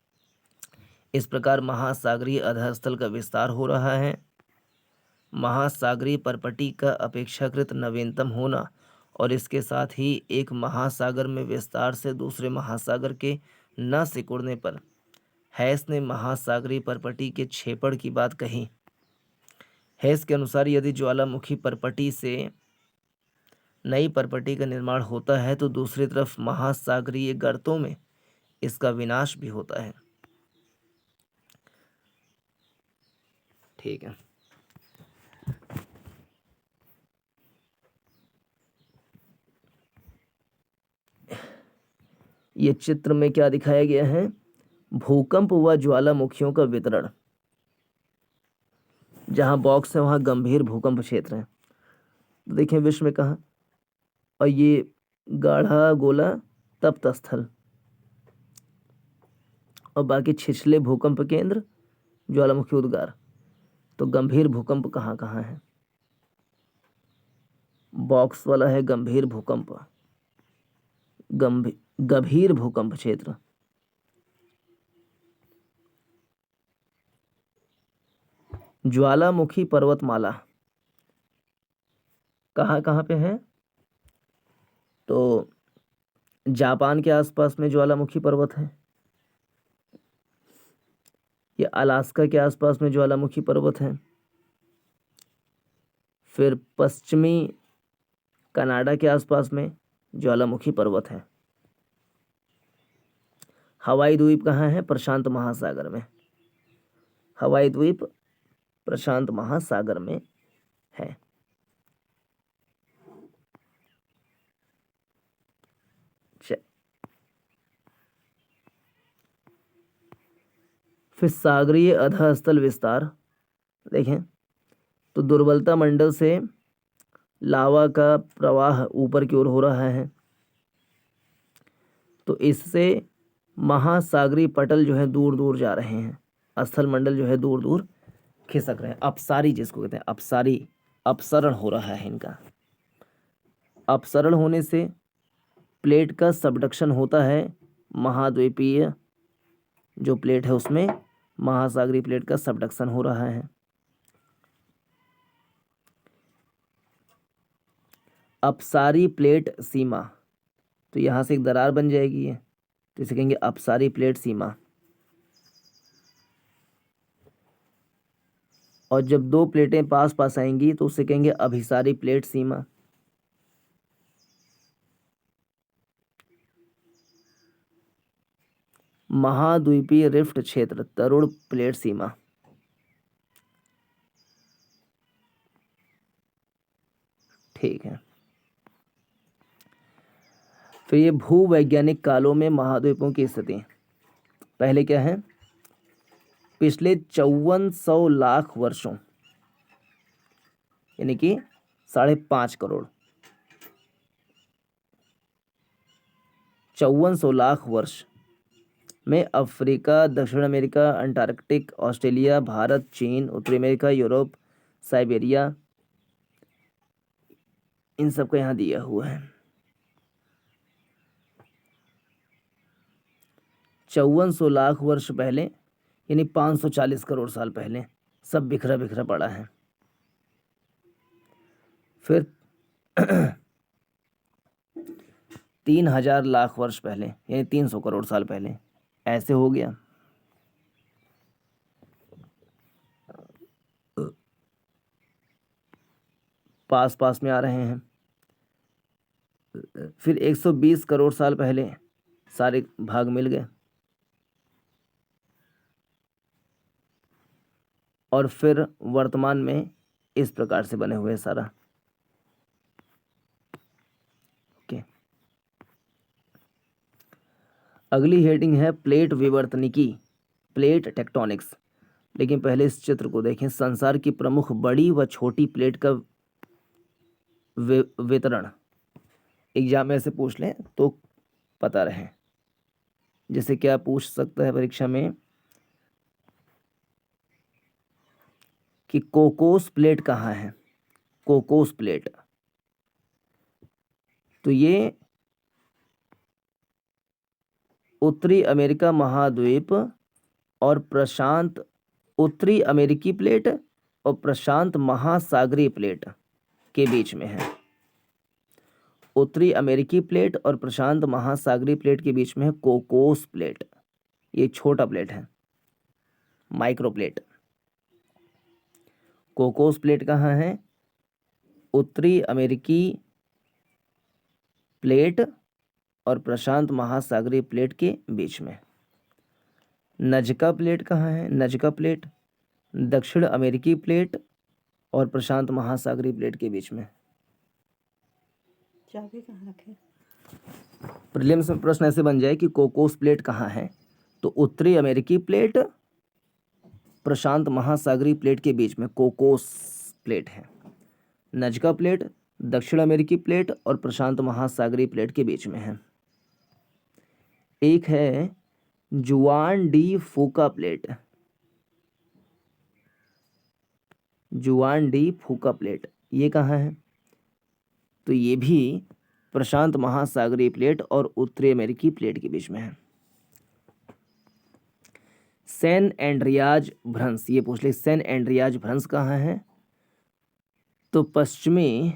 इस प्रकार महासागरीय अधःस्थल का विस्तार हो रहा है। महासागरीय परपटी का अपेक्षाकृत नवीनतम होना और इसके साथ ही एक महासागर में विस्तार से दूसरे महासागर के न सिकुड़ने पर हैस ने महासागरीय परपटी के क्षेपण की बात कही। हैस के अनुसार यदि ज्वालामुखी परपटी से नई परपटी का निर्माण होता है तो दूसरी तरफ महासागरीय गर्तों में इसका विनाश भी होता है। ठीक है, ये चित्र में क्या दिखाया गया है, भूकंप व ज्वालामुखियों का वितरण। जहां बॉक्स है वहां गंभीर भूकंप क्षेत्र है। देखें विश्व में कहा, और ये गाढ़ा गोला तप्त स्थल और बाकी छिछले भूकंप केंद्र ज्वालामुखी उद्गार। तो गंभीर भूकंप कहाँ कहाँ है, बॉक्स वाला है गंभीर भूकंप, गंभीर भूकंप क्षेत्र। ज्वालामुखी पर्वतमाला कहाँ कहाँ पे है, तो जापान के आसपास में ज्वालामुखी पर्वत है, ये अलास्का के आसपास में ज्वालामुखी पर्वत है, फिर पश्चिमी कनाडा के आसपास में ज्वालामुखी पर्वत है। हवाई द्वीप कहाँ है? प्रशांत महासागर में। हवाई द्वीप प्रशांत महासागर में है। फिर सागरीय अधःस्थल विस्तार देखें तो दुर्बलता मंडल से लावा का प्रवाह ऊपर की ओर हो रहा है, तो इससे महासागरीय पटल जो है दूर दूर जा रहे हैं, स्थल मंडल जो है दूर दूर खिसक रहे हैं। अपसारी जिसको कहते हैं, अपसारी, अपसरण हो रहा है इनका। अपसरण होने से प्लेट का सबडक्शन होता है, महाद्वीपीय जो प्लेट है उसमें महासागरीय प्लेट का सबडक्शन हो रहा है। अपसारी प्लेट सीमा, तो यहाँ से एक दरार बन जाएगी ये, तो इसे कहेंगे अपसारी प्लेट सीमा। और जब दो प्लेटें पास पास आएंगी तो उसे कहेंगे अभिसारी प्लेट सीमा। महाद्वीपीय रिफ्ट क्षेत्र तरुण प्लेट सीमा। ठीक है। फिर ये भूवैज्ञानिक कालों में महाद्वीपों की स्थिति। पहले क्या है? पिछले 5400 लाख वर्षों, यानी कि 5.5 करोड़, 5400 लाख वर्ष में अफ्रीका, दक्षिण अमेरिका, अंटार्कटिक, ऑस्ट्रेलिया, भारत, चीन, उत्तरी अमेरिका, यूरोप, साइबेरिया, इन सब का यहाँ दिया हुआ है। 5400 लाख वर्ष पहले, यानी 540 करोड़ साल पहले सब बिखरा बिखरा पड़ा है। फिर 3000 लाख वर्ष पहले, यानी 300 करोड़ साल पहले ऐसे हो गया। पास पास में आ रहे हैं। फिर 120 करोड़ साल पहले सारे भाग मिल गए, और फिर वर्तमान में इस प्रकार से बने हुए सारा। ओके, अगली हेडिंग है प्लेट विवर्तनिकी, प्लेट टेक्टोनिक्स। लेकिन पहले इस चित्र को देखें। संसार की प्रमुख बड़ी व छोटी प्लेट का वितरण एग्जाम में से पूछ लें तो पता रहे। जैसे क्या पूछ सकता है परीक्षा में कि कोकोस प्लेट कहाँ है? कोकोस प्लेट, तो ये उत्तरी अमेरिका महाद्वीप और प्रशांत, उत्तरी अमेरिकी प्लेट और प्रशांत महासागरीय प्लेट के बीच में है। उत्तरी अमेरिकी प्लेट और प्रशांत महासागरीय प्लेट के बीच में है कोकोस प्लेट। ये छोटा प्लेट है, माइक्रो प्लेट। कोकोस प्लेट कहाँ है? उत्तरी अमेरिकी प्लेट और प्रशांत महासागरीय प्लेट के बीच में। नजका प्लेट कहाँ है? नजका प्लेट दक्षिण अमेरिकी प्लेट और प्रशांत महासागरीय प्लेट के बीच में। चाबी कहाँ रखे? प्रीलिम्स में प्रश्न ऐसे बन जाए कि कोकोस प्लेट कहाँ है, तो उत्तरी अमेरिकी प्लेट प्रशांत महासागरीय प्लेट के बीच में कोकोस प्लेट है। नजका प्लेट दक्षिण अमेरिकी प्लेट और प्रशांत महासागरीय प्लेट के बीच में है। एक है Juan de Fuca plate. Juan de Fuca plate ये कहाँ है? तो ये भी प्रशांत महासागरीय प्लेट और उत्तरी अमेरिकी प्लेट के बीच में है। सैन एंड्रियाज भ्रंश, ये पूछ ले सैन एंड्रियाज भ्रंश कहाँ है? तो पश्चिमी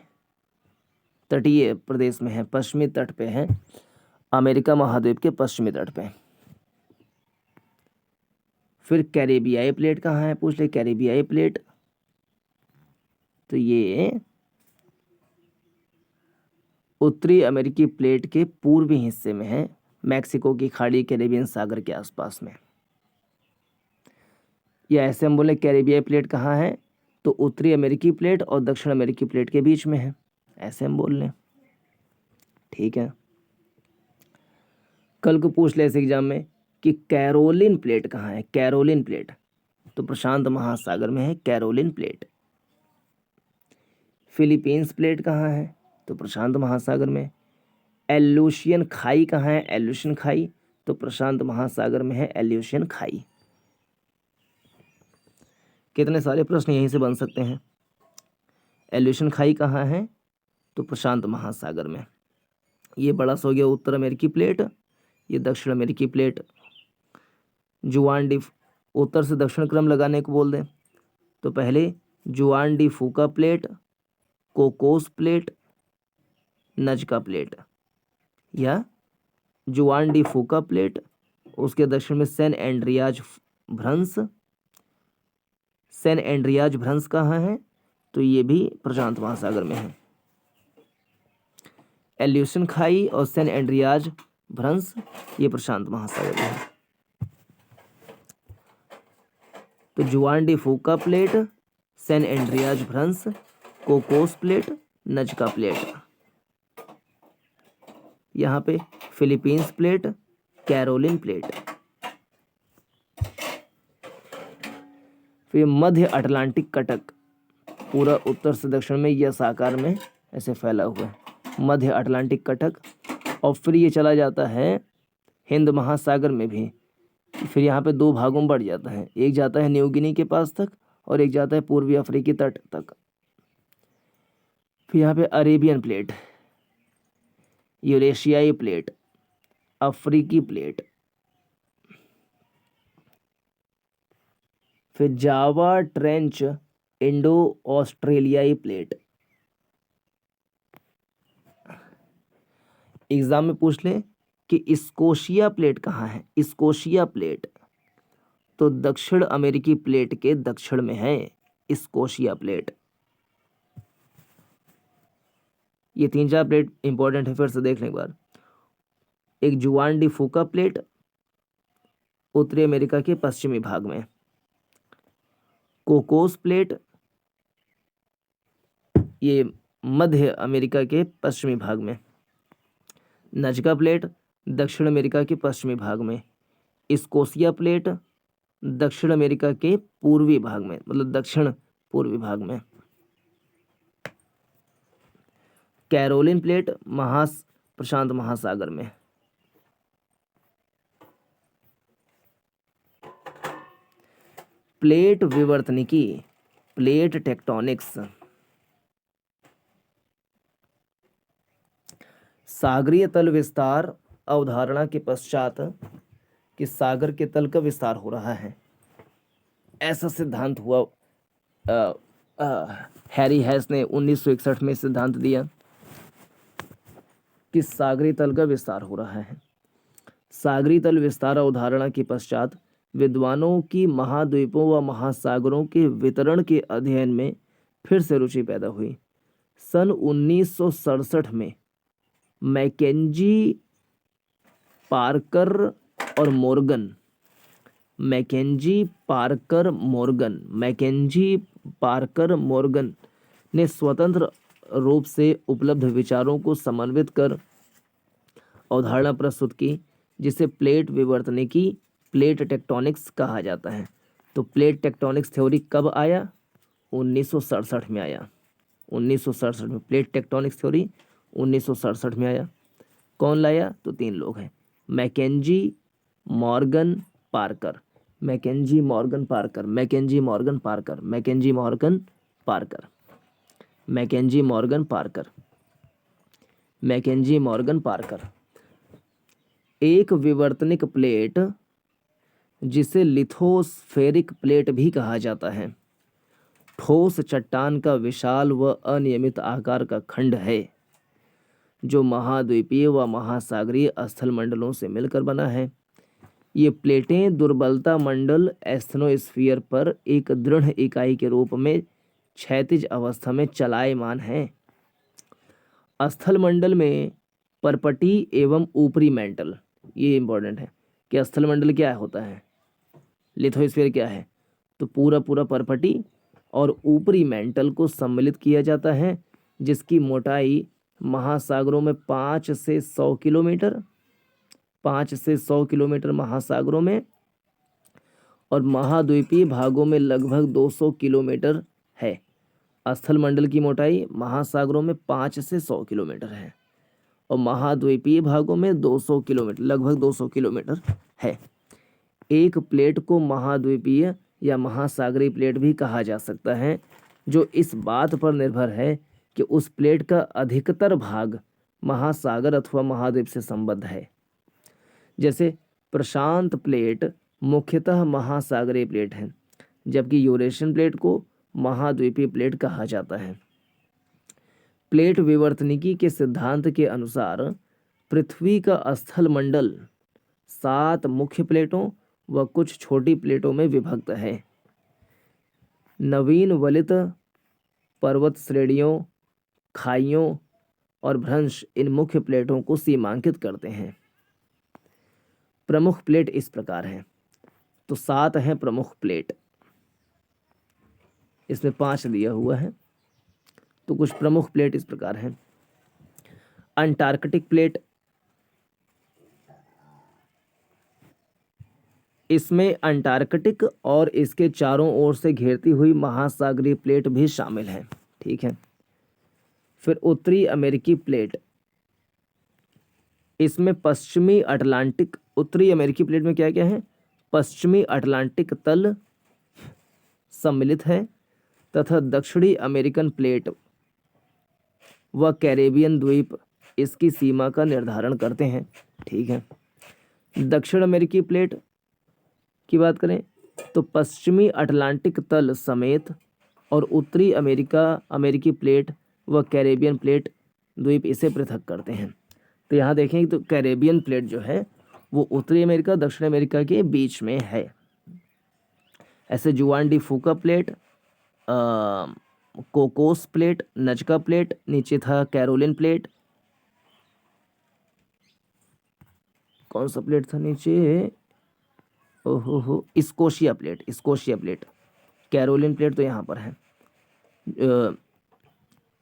तटीय प्रदेश में है, पश्चिमी तट पे है, अमेरिका महाद्वीप के पश्चिमी तट पे। फिर कैरेबियाई प्लेट कहाँ है? पूछ ले कैरेबियाई प्लेट, तो ये उत्तरी अमेरिकी प्लेट के पूर्वी हिस्से में है, मैक्सिको की खाड़ी, कैरेबियन सागर के आसपास में। या ऐसे हम बोले कैरेबियाई प्लेट कहाँ है, तो उत्तरी अमेरिकी प्लेट और दक्षिण अमेरिकी प्लेट के बीच में है, ऐसे हम बोल लें। ठीक है। कल को पूछ ले इस एग्जाम में कि कैरोलिन प्लेट कहाँ है, कैरोलिन प्लेट, तो प्रशांत महासागर में है कैरोलिन प्लेट। फिलीपींस प्लेट कहाँ है, तो प्रशांत महासागर में। एल्यूशियन खाई कहाँ है, एल्यूशियन खाई, तो प्रशांत महासागर में है एल्यूशियन खाई। कितने सारे प्रश्न यहीं से बन सकते हैं। एल्यूशियन खाई कहाँ है, तो प्रशांत महासागर में। ये बड़ा सा हो गया उत्तर अमेरिकी प्लेट, ये दक्षिण अमेरिकी प्लेट। जुआन डी, उत्तर से दक्षिण क्रम लगाने को बोल दें तो पहले जुआन de Fuca plate, Cocos plate, Nazca plate, या जुआन डी फूका प्लेट, उसके दक्षिण में सैन एंड्रियाज भ्रंश। सैन एंड्रियाज भ्रंश कहाँ है, तो ये भी प्रशांत महासागर में है। एल्यूशियन खाई और सैन एंड्रियाज भ्रंश ये प्रशांत महासागर में है। तो Juan de Fuca plate, San Andreas भ्रंश, कोकोस प्लेट, नजका प्लेट। यहाँ पे फिलीपींस प्लेट, कैरोलिन प्लेट। फिर मध्य अटलांटिक कटक, पूरा उत्तर से दक्षिण में यस आकार में ऐसे फैला हुआ है, मध्य अटलांटिक कटक। और फिर ये चला जाता है हिंद महासागर में भी। फिर यहाँ पे दो भागों में बढ़ जाता है, एक जाता है न्यू गिनी के पास तक और एक जाता है पूर्वी अफ्रीकी तट तक। फिर यहाँ पे अरेबियन प्लेट, यूरेशियाई प्लेट, अफ्रीकी प्लेट, फिर जावा ट्रेंच, इंडो ऑस्ट्रेलियाई प्लेट। एग्जाम में पूछ ले कि स्कोशिया प्लेट कहाँ है, स्कोशिया प्लेट, तो दक्षिण अमेरिकी प्लेट के दक्षिण में है स्कोशिया प्लेट। ये 3-4 प्लेट इंपॉर्टेंट है, फिर से देख लें एक बार। एक जुआन डी फूका प्लेट उत्तरी अमेरिका के पश्चिमी भाग में। कोकोस प्लेट ये मध्य अमेरिका के पश्चिमी भाग में। नजका प्लेट दक्षिण अमेरिका के पश्चिमी भाग में। स्कोशिया प्लेट दक्षिण अमेरिका के पूर्वी भाग में, मतलब दक्षिण पूर्वी भाग में। कैरोलिन प्लेट प्रशांत महासागर में। प्लेट विवर्तनिकी, प्लेट टेक्टोनिक्स, सागरीय तल विस्तार अवधारणा के पश्चात कि सागर के तल का विस्तार हो रहा है, ऐसा सिद्धांत हुआ। हैरी हैस ने 1961 में सिद्धांत दिया कि सागरी तल का विस्तार हो रहा है। सागरी तल विस्तार अवधारणा के पश्चात विद्वानों की महाद्वीपों व महासागरों के वितरण के अध्ययन में फिर से रुचि पैदा हुई। सन 1967 में मैकेंजी, पार्कर और मॉर्गन, मैकेंजी, पार्कर, मॉर्गन ने स्वतंत्र रूप से उपलब्ध विचारों को समन्वित कर अवधारणा प्रस्तुत की, जिसे प्लेट विवर्तनिकी, प्लेट टेक्टोनिक्स कहा जाता है। तो प्लेट टेक्टोनिक्स थ्योरी कब आया? 1967 में आया। 1967 में प्लेट टेक्टोनिक्स थ्योरी 1967 में आया। कौन लाया? तो 3 लोग हैं, McKenzie, Morgan, Parker. McKenzie, Morgan, Parker, McKenzie, Morgan, Parker, McKenzie, Morgan, Parker, McKenzie, Morgan, Parker, McKenzie, Morgan, Parker. एक विवर्तनिक प्लेट जिसे लिथोस्फेरिक प्लेट भी कहा जाता है, ठोस चट्टान का विशाल व अनियमित आकार का खंड है जो महाद्वीपीय व महासागरीय स्थल मंडलों से मिलकर बना है। ये प्लेटें दुर्बलता मंडल एस्थनोस्फीयर पर एक दृढ़ इकाई के रूप में क्षैतिज अवस्था में चलायमान हैं। स्थल मंडल में परपटी एवं ऊपरी मेंटल, ये इंपॉर्टेंट है कि स्थल मंडल क्या होता है, लिथोस्फीयर क्या है, तो पूरा पूरा परपटी और ऊपरी मेंटल को सम्मिलित किया जाता है, जिसकी मोटाई महासागरों में 5 से 100 किलोमीटर, 5 से 100 किलोमीटर महासागरों में, और महाद्वीपीय भागों में लगभग 200 किलोमीटर है। स्थल मंडल की मोटाई महासागरों में 5 से 100 किलोमीटर है और महाद्वीपीय भागों में 200 किलोमीटर, लगभग 200 किलोमीटर है। एक प्लेट को महाद्वीपीय या महासागरीय प्लेट भी कहा जा सकता है, जो इस बात पर निर्भर है कि उस प्लेट का अधिकतर भाग महासागर अथवा महाद्वीप से संबद्ध है। जैसे प्रशांत प्लेट मुख्यतः महासागरीय प्लेट है, जबकि यूरेशियन प्लेट को महाद्वीपीय प्लेट कहा जाता है। प्लेट विवर्तनिकी के सिद्धांत के अनुसार पृथ्वी का स्थल मंडल 7 मुख्य प्लेटों व कुछ छोटी प्लेटों में विभक्त है। नवीन वलित पर्वत श्रेणियों, खाइयों और भ्रंश इन मुख्य प्लेटों को सीमांकित करते हैं। प्रमुख प्लेट इस प्रकार हैं, तो 7 हैं प्रमुख प्लेट, इसमें 5 दिया हुआ है, तो कुछ प्रमुख प्लेट इस प्रकार हैं। अंटार्कटिक प्लेट, इसमें अंटार्कटिक और इसके चारों ओर से घेरती हुई महासागरीय प्लेट भी शामिल है। ठीक है। फिर उत्तरी अमेरिकी प्लेट, इसमें पश्चिमी अटलांटिक, उत्तरी अमेरिकी प्लेट में क्या क्या है, पश्चिमी अटलांटिक तल सम्मिलित है तथा दक्षिणी अमेरिकन प्लेट व कैरेबियन द्वीप इसकी सीमा का निर्धारण करते हैं। ठीक है। दक्षिण अमेरिकी प्लेट की बात करें तो पश्चिमी अटलांटिक तल समेत और उत्तरी अमेरिकी प्लेट व कैरेबियन प्लेट द्वीप इसे पृथक करते हैं। तो यहाँ देखें तो कैरेबियन प्लेट जो है वो उत्तरी अमेरिका दक्षिण अमेरिका के बीच में है। ऐसे जुआन de Fuca plate, Cocos plate, Nazca plate, नीचे था कैरोलिन प्लेट, कौन सा प्लेट था नीचे, ओहो Scotia plate, Scotia plate, Caroline plate तो यहाँ पर है।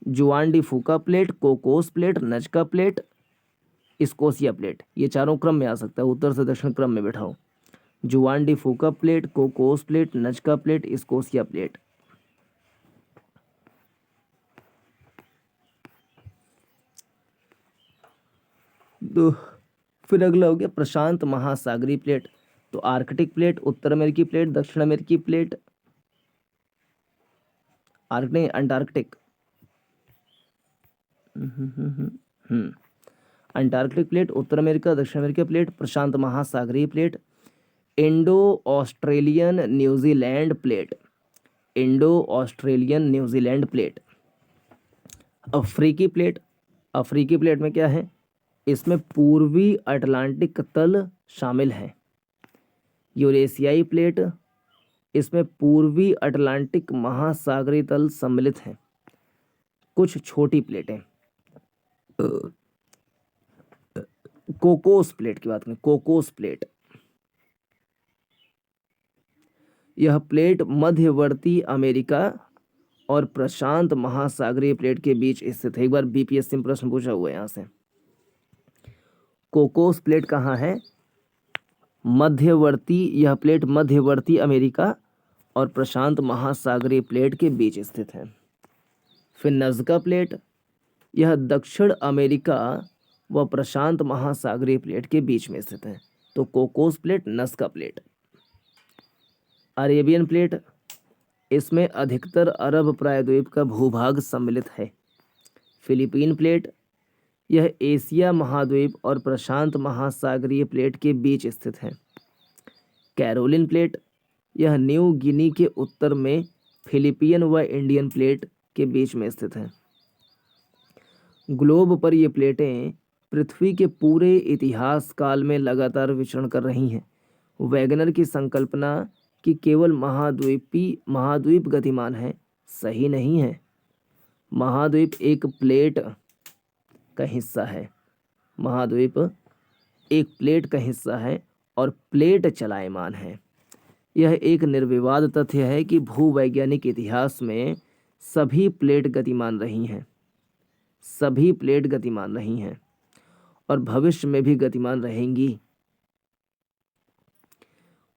Juan de Fuca plate, Cocos plate, Nazca plate, Scotia plate, ये चारों क्रम में आ सकता है, उत्तर से दक्षिण क्रम में बैठाओ। जुआन de Fuca plate, Cocos plate, Nazca plate, Scotia plate. तो फिर अगला हो गया प्रशांत महासागरीय प्लेट, तो आर्कटिक प्लेट, उत्तर अमेरिकी प्लेट, दक्षिण अमेरिकी प्लेट, अंटार्कटिक, अंटार्कटिक प्लेट, उत्तर अमेरिका दक्षिण अमेरिका प्लेट, प्रशांत महासागरीय plate, Indo Australian New Zealand plate, Indo Australian New Zealand plate. अफ्रीकी प्लेट, अफ्रीकी प्लेट में क्या है, इसमें पूर्वी अटलांटिक तल शामिल है। यूरेशियाई प्लेट, इसमें पूर्वी अटलांटिक महासागरीय तल सम्मिलित हैं। कुछ छोटी प्लेटें, कोकोस प्लेट की बात करें, कोकोस प्लेट, यह प्लेट मध्यवर्ती अमेरिका और प्रशांत महासागरीय प्लेट के बीच स्थित है। एक बार बीपीएससी में प्रश्न पूछा हुआ है यहाँ से, कोकोस प्लेट कहाँ है, मध्यवर्ती, यह प्लेट मध्यवर्ती अमेरिका और प्रशांत महासागरीय प्लेट के बीच स्थित है। फिर नज़का प्लेट, यह दक्षिण अमेरिका व प्रशांत महासागरीय प्लेट के बीच में स्थित है। तो Cocos plate, Nazca plate. Arabian plate, इसमें अधिकतर अरब प्रायद्वीप का भूभाग सम्मिलित है। फिलीपीन प्लेट, यह एशिया महाद्वीप और प्रशांत महासागरीय प्लेट के बीच स्थित है। कैरोलिन प्लेट, यह न्यू गिनी के उत्तर में फिलीपीन व इंडियन प्लेट के बीच में स्थित है। ग्लोब पर ये प्लेटें पृथ्वी के पूरे इतिहास काल में लगातार विचरण कर रही हैं। वैगनर की संकल्पना कि केवल महाद्वीप गतिमान है, सही नहीं है। महाद्वीप एक प्लेट का हिस्सा है। महाद्वीप एक प्लेट का हिस्सा है और प्लेट चलायमान है। यह एक निर्विवाद तथ्य है कि भूवैज्ञानिक इतिहास में सभी प्लेट गतिमान रही हैं, सभी प्लेट गतिमान रही हैं और भविष्य में भी गतिमान रहेंगी।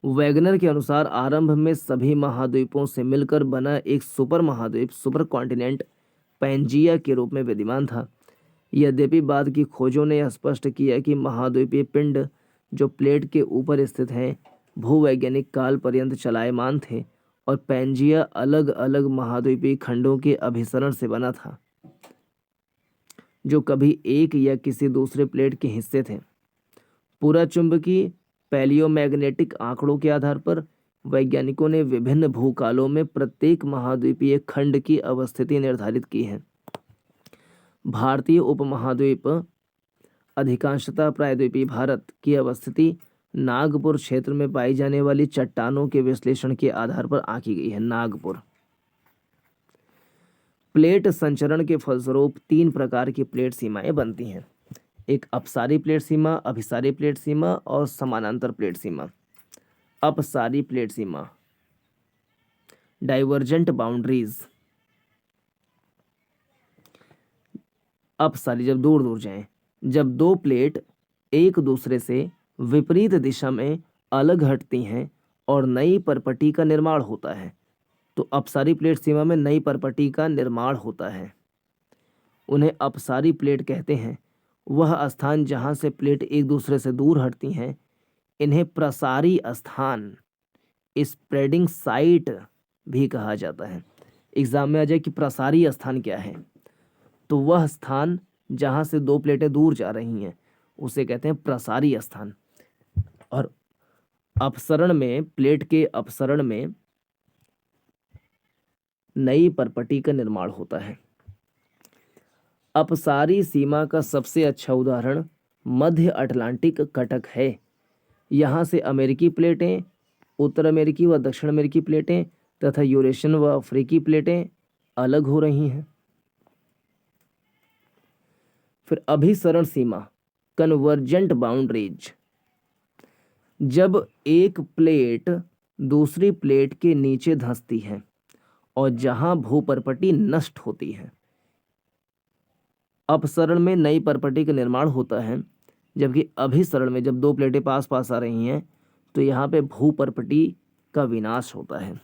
वैगनर के अनुसार आरंभ में सभी महाद्वीपों से मिलकर बना एक सुपर महाद्वीप, सुपर कॉन्टिनेंट पैंजिया के रूप में विद्यमान था। यद्यपि बाद की खोजों ने यह स्पष्ट किया कि महाद्वीपीय पिंड जो प्लेट के ऊपर स्थित हैं भूवैज्ञानिक काल पर्यंत चलायमान थे और पैंजिया अलग अलग महाद्वीपीय खंडों के अभिसरण से बना था जो कभी एक या किसी दूसरे प्लेट के हिस्से थे। पूरा चुंबकीय पैलियोमैग्नेटिक आंकड़ों के आधार पर वैज्ञानिकों ने विभिन्न भूकालों में प्रत्येक महाद्वीपीय खंड की अवस्थिति निर्धारित की है। भारतीय उपमहाद्वीप अधिकांशतः प्रायद्वीपीय भारत की अवस्थिति नागपुर क्षेत्र में पाई जाने वाली चट्टानों के विश्लेषण के आधार पर आंकी गई है। नागपुर प्लेट संचरण के फलस्वरूप 3 प्रकार की प्लेट सीमाएं बनती हैं। एक अपसारी प्लेट सीमा, अभिसारी प्लेट सीमा और समानांतर प्लेट सीमा। अपसारी प्लेट सीमा, डाइवर्जेंट बाउंड्रीज। अपसारी जब दूर दूर जाएं, जब दो प्लेट एक दूसरे से विपरीत दिशा में अलग हटती हैं और नई परपटी का निर्माण होता है, तो अपसारी प्लेट सीमा में नई परपटी का निर्माण होता है। उन्हें अपसारी प्लेट कहते हैं। वह स्थान जहां से प्लेट एक दूसरे से दूर हटती हैं, इन्हें प्रसारी स्थान, स्प्रेडिंग साइट भी कहा जाता है। एग्जाम में आ जाए कि प्रसारी स्थान क्या है, तो वह स्थान जहां से दो प्लेटें दूर जा रही हैं उसे कहते हैं प्रसारी स्थान। और अपसरण में, प्लेट के अपसरण में नई परपटी का निर्माण होता है। अपसारी सीमा का सबसे अच्छा उदाहरण मध्य अटलांटिक कटक है। यहाँ से अमेरिकी प्लेटें, उत्तर अमेरिकी व दक्षिण अमेरिकी प्लेटें तथा यूरेशियन व अफ्रीकी प्लेटें अलग हो रही हैं। फिर अभिसरण सीमा, कन्वर्जेंट बाउंड्रीज। जब एक प्लेट दूसरी प्लेट के नीचे धंसती है और जहां भूपरपटी नष्ट होती है, अपसरण में नई परपटी का निर्माण होता है, जबकि अभिसरण में जब दो प्लेटें पास पास आ रही हैं तो यहाँ पे भूपरपटी का विनाश होता है।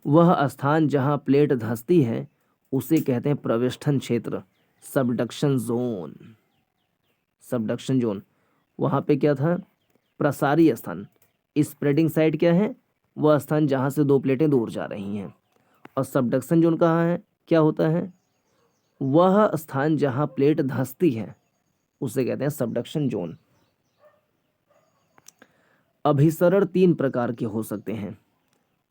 वह स्थान जहां प्लेट धंसती है उसे कहते हैं प्रविष्ठन क्षेत्र, सबडक्शन जोन। सबडक्शन जोन, वहां पे क्या था, प्रसारी स्थान। स्प्रेडिंग साइड क्या है, वह स्थान जहां से दो प्लेटें दूर जा रही हैं। और सबडक्शन जोन कहाँ है, क्या होता है, वह स्थान जहां प्लेट धंसती है उसे कहते हैं सबडक्शन जोन। अभिसरण 3 प्रकार के हो सकते हैं।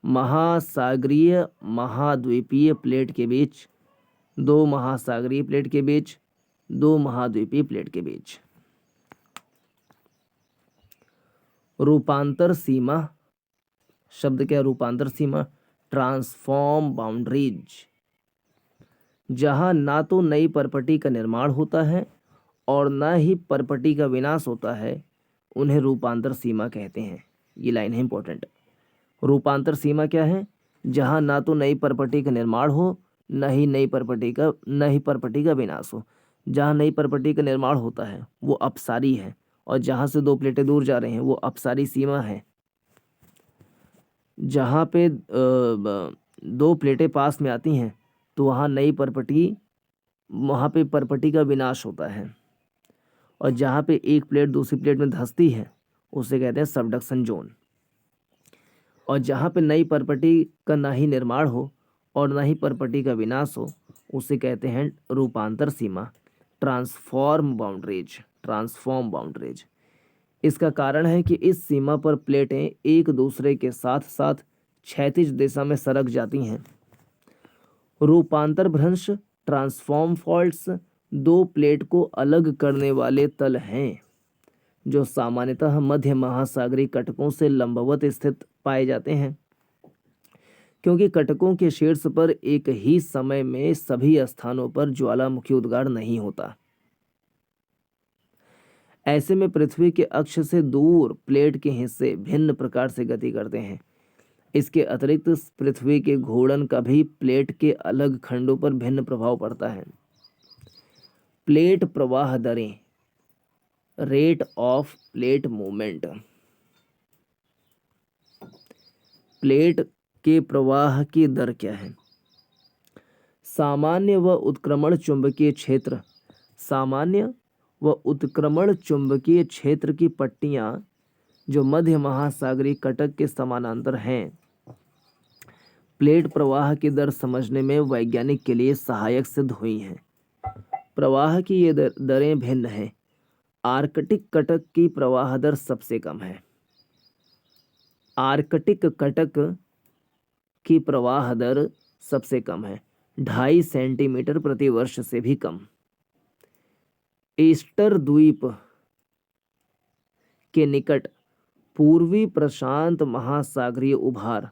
महासागरीय महाद्वीपीय प्लेट के बीच, 2 महासागरीय प्लेट के बीच, 2 महाद्वीपीय प्लेट के बीच। रूपांतर सीमा, शब्द क्या है, रूपांतर सीमा, ट्रांसफॉर्म बाउंड्रीज। जहां ना तो नई परपटी का निर्माण होता है और ना ही परपटी का विनाश होता है, उन्हें रूपांतर सीमा कहते हैं। ये लाइन है इंपॉर्टेंट। रूपांतर सीमा क्या है, जहां ना तो नई परपटी का निर्माण हो, न ही परपटी का विनाश हो। जहां नई परपटी का निर्माण होता है वो अपसारी है और जहां से दो प्लेटें दूर जा रहे हैं वो अपसारी सीमा है। जहां पे दो प्लेटें पास में आती हैं तो वहां पे परपटी का विनाश होता है। और जहां पे एक प्लेट दूसरी प्लेट में धंसती है उसे कहते हैं सबडक्शन जोन। और जहां पे नई परपटी का ना ही निर्माण हो और ना ही परपटी का विनाश हो उसे कहते हैं रूपांतर सीमा, ट्रांसफॉर्म बाउंड्रीज। इसका कारण है कि इस सीमा पर प्लेटें एक दूसरे के साथ साथ क्षैतिज दिशा में सरक जाती हैं। रूपांतर भ्रंश, ट्रांसफॉर्म फॉल्ट्स, दो प्लेट को अलग करने वाले तल हैं जो सामान्यतः मध्य महासागरीय कटकों से लंबवत स्थित पाए जाते हैं। क्योंकि कटकों के शीर्ष पर एक ही समय में सभी स्थानों पर ज्वालामुखी उद्गार नहीं होता। ऐसे में पृथ्वी के अक्ष से दूर प्लेट के हिस्से भिन्न प्रकार से गति करते हैं। इसके अतिरिक्त पृथ्वी के घूर्णन का भी प्लेट के अलग खंडों पर भिन्न प्रभाव पड़ता है। प्लेट प्रवाह दरें, rate of plate movement. Plate के प्रवाह की दर क्या है? सामान्य व उत्क्रमण चुंबकीय क्षेत्र। सामान्य व उत्क्रमण चुंबकीय क्षेत्र की पट्टियां जो मध्य महासागरीय कटक के समानांतर हैं, प्लेट प्रवाह की दर समझने में वैज्ञानिक के लिए सहायक सिद्ध हुई हैं। प्रवाह की ये दरें भिन्न हैं। आर्कटिक कटक की प्रवाह दर सबसे कम है। आर्कटिक कटक की प्रवाह दर सबसे कम है, 2.5 सेंटीमीटर प्रति वर्ष से भी कम। ईस्टर द्वीप के निकट पूर्वी प्रशांत महासागरीय उभार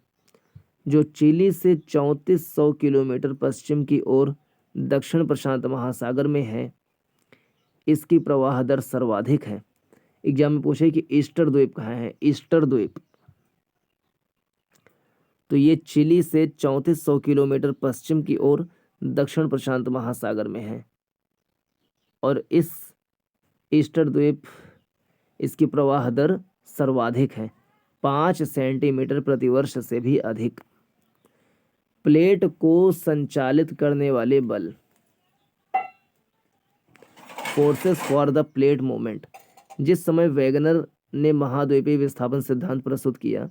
जो चिली से 3400 किलोमीटर पश्चिम की ओर दक्षिण प्रशांत महासागर में है, इसकी प्रवाह दर सर्वाधिक है। एग्जाम में पूछे कि ईस्टर द्वीप कहाँ है? ईस्टर द्वीप तो ये चिली से 3400 किलोमीटर पश्चिम की ओर दक्षिण प्रशांत महासागर में है, और इस ईस्टर द्वीप इसकी प्रवाह दर सर्वाधिक है, 5 सेंटीमीटर प्रति वर्ष से भी अधिक। प्लेट को संचालित करने वाले बल, forces for the plate movement. जिस समय वैगनर ने महाद्वीपीय विस्थापन सिद्धांत प्रस्तुत किया,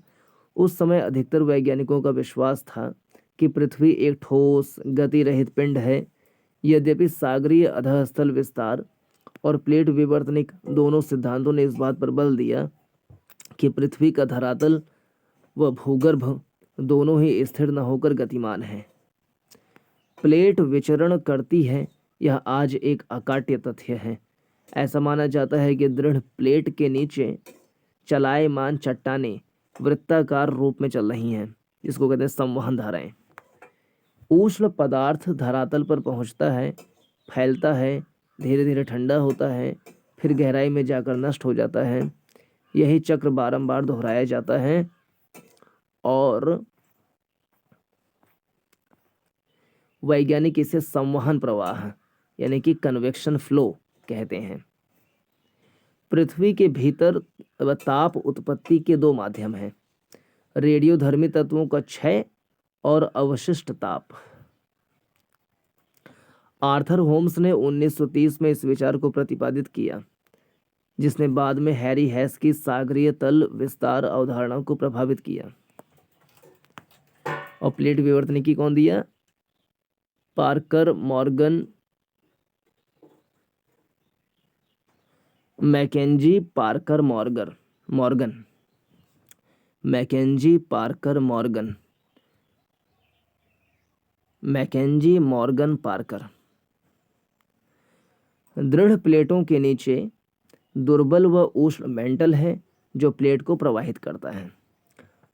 उस समय अधिकतर वैज्ञानिकों का विश्वास था कि पृथ्वी एक ठोस गति रहित पिंड है। यद्यपि सागरीय अधःस्थल विस्तार और प्लेट विवर्तनिक दोनों सिद्धांतों ने इस बात पर बल दिया कि पृथ्वी का धरातल व भूगर्भ दोनों ही स्थिर न होकर गतिमान है। प्लेट विचरण करती है, यह आज एक अकाट्य तथ्य है। ऐसा माना जाता है कि दृढ़ प्लेट के नीचे चलायमान चट्टानें वृत्ताकार रूप में चल रही हैं, जिसको कहते हैं संवहन धाराएं। उष्ण पदार्थ धरातल पर पहुंचता है, फैलता है, धीरे धीरे ठंडा होता है, फिर गहराई में जाकर नष्ट हो जाता है। यही चक्र बारंबार दोहराया जाता है और वैज्ञानिक इसे संवहन प्रवाह यानी कि कन्वेक्शन फ्लो कहते हैं। पृथ्वी के भीतर ताप उत्पत्ति के दो माध्यम हैं, रेडियोधर्मी तत्वों का क्षय और अवशिष्ट ताप। आर्थर होम्स ने 1930 में इस विचार को प्रतिपादित किया, जिसने बाद में हैरी हेस की सागरीय तल विस्तार अवधारणा को प्रभावित किया। और प्लेट विवर्तनिकी कौन दिया? Parker Morgan, McKenzie Parker Morgan, McKenzie Parker Morgan, McKenzie Morgan Parker. दृढ़ प्लेटों के नीचे दुर्बल व उष्ण मेंटल है जो प्लेट को प्रवाहित करता है।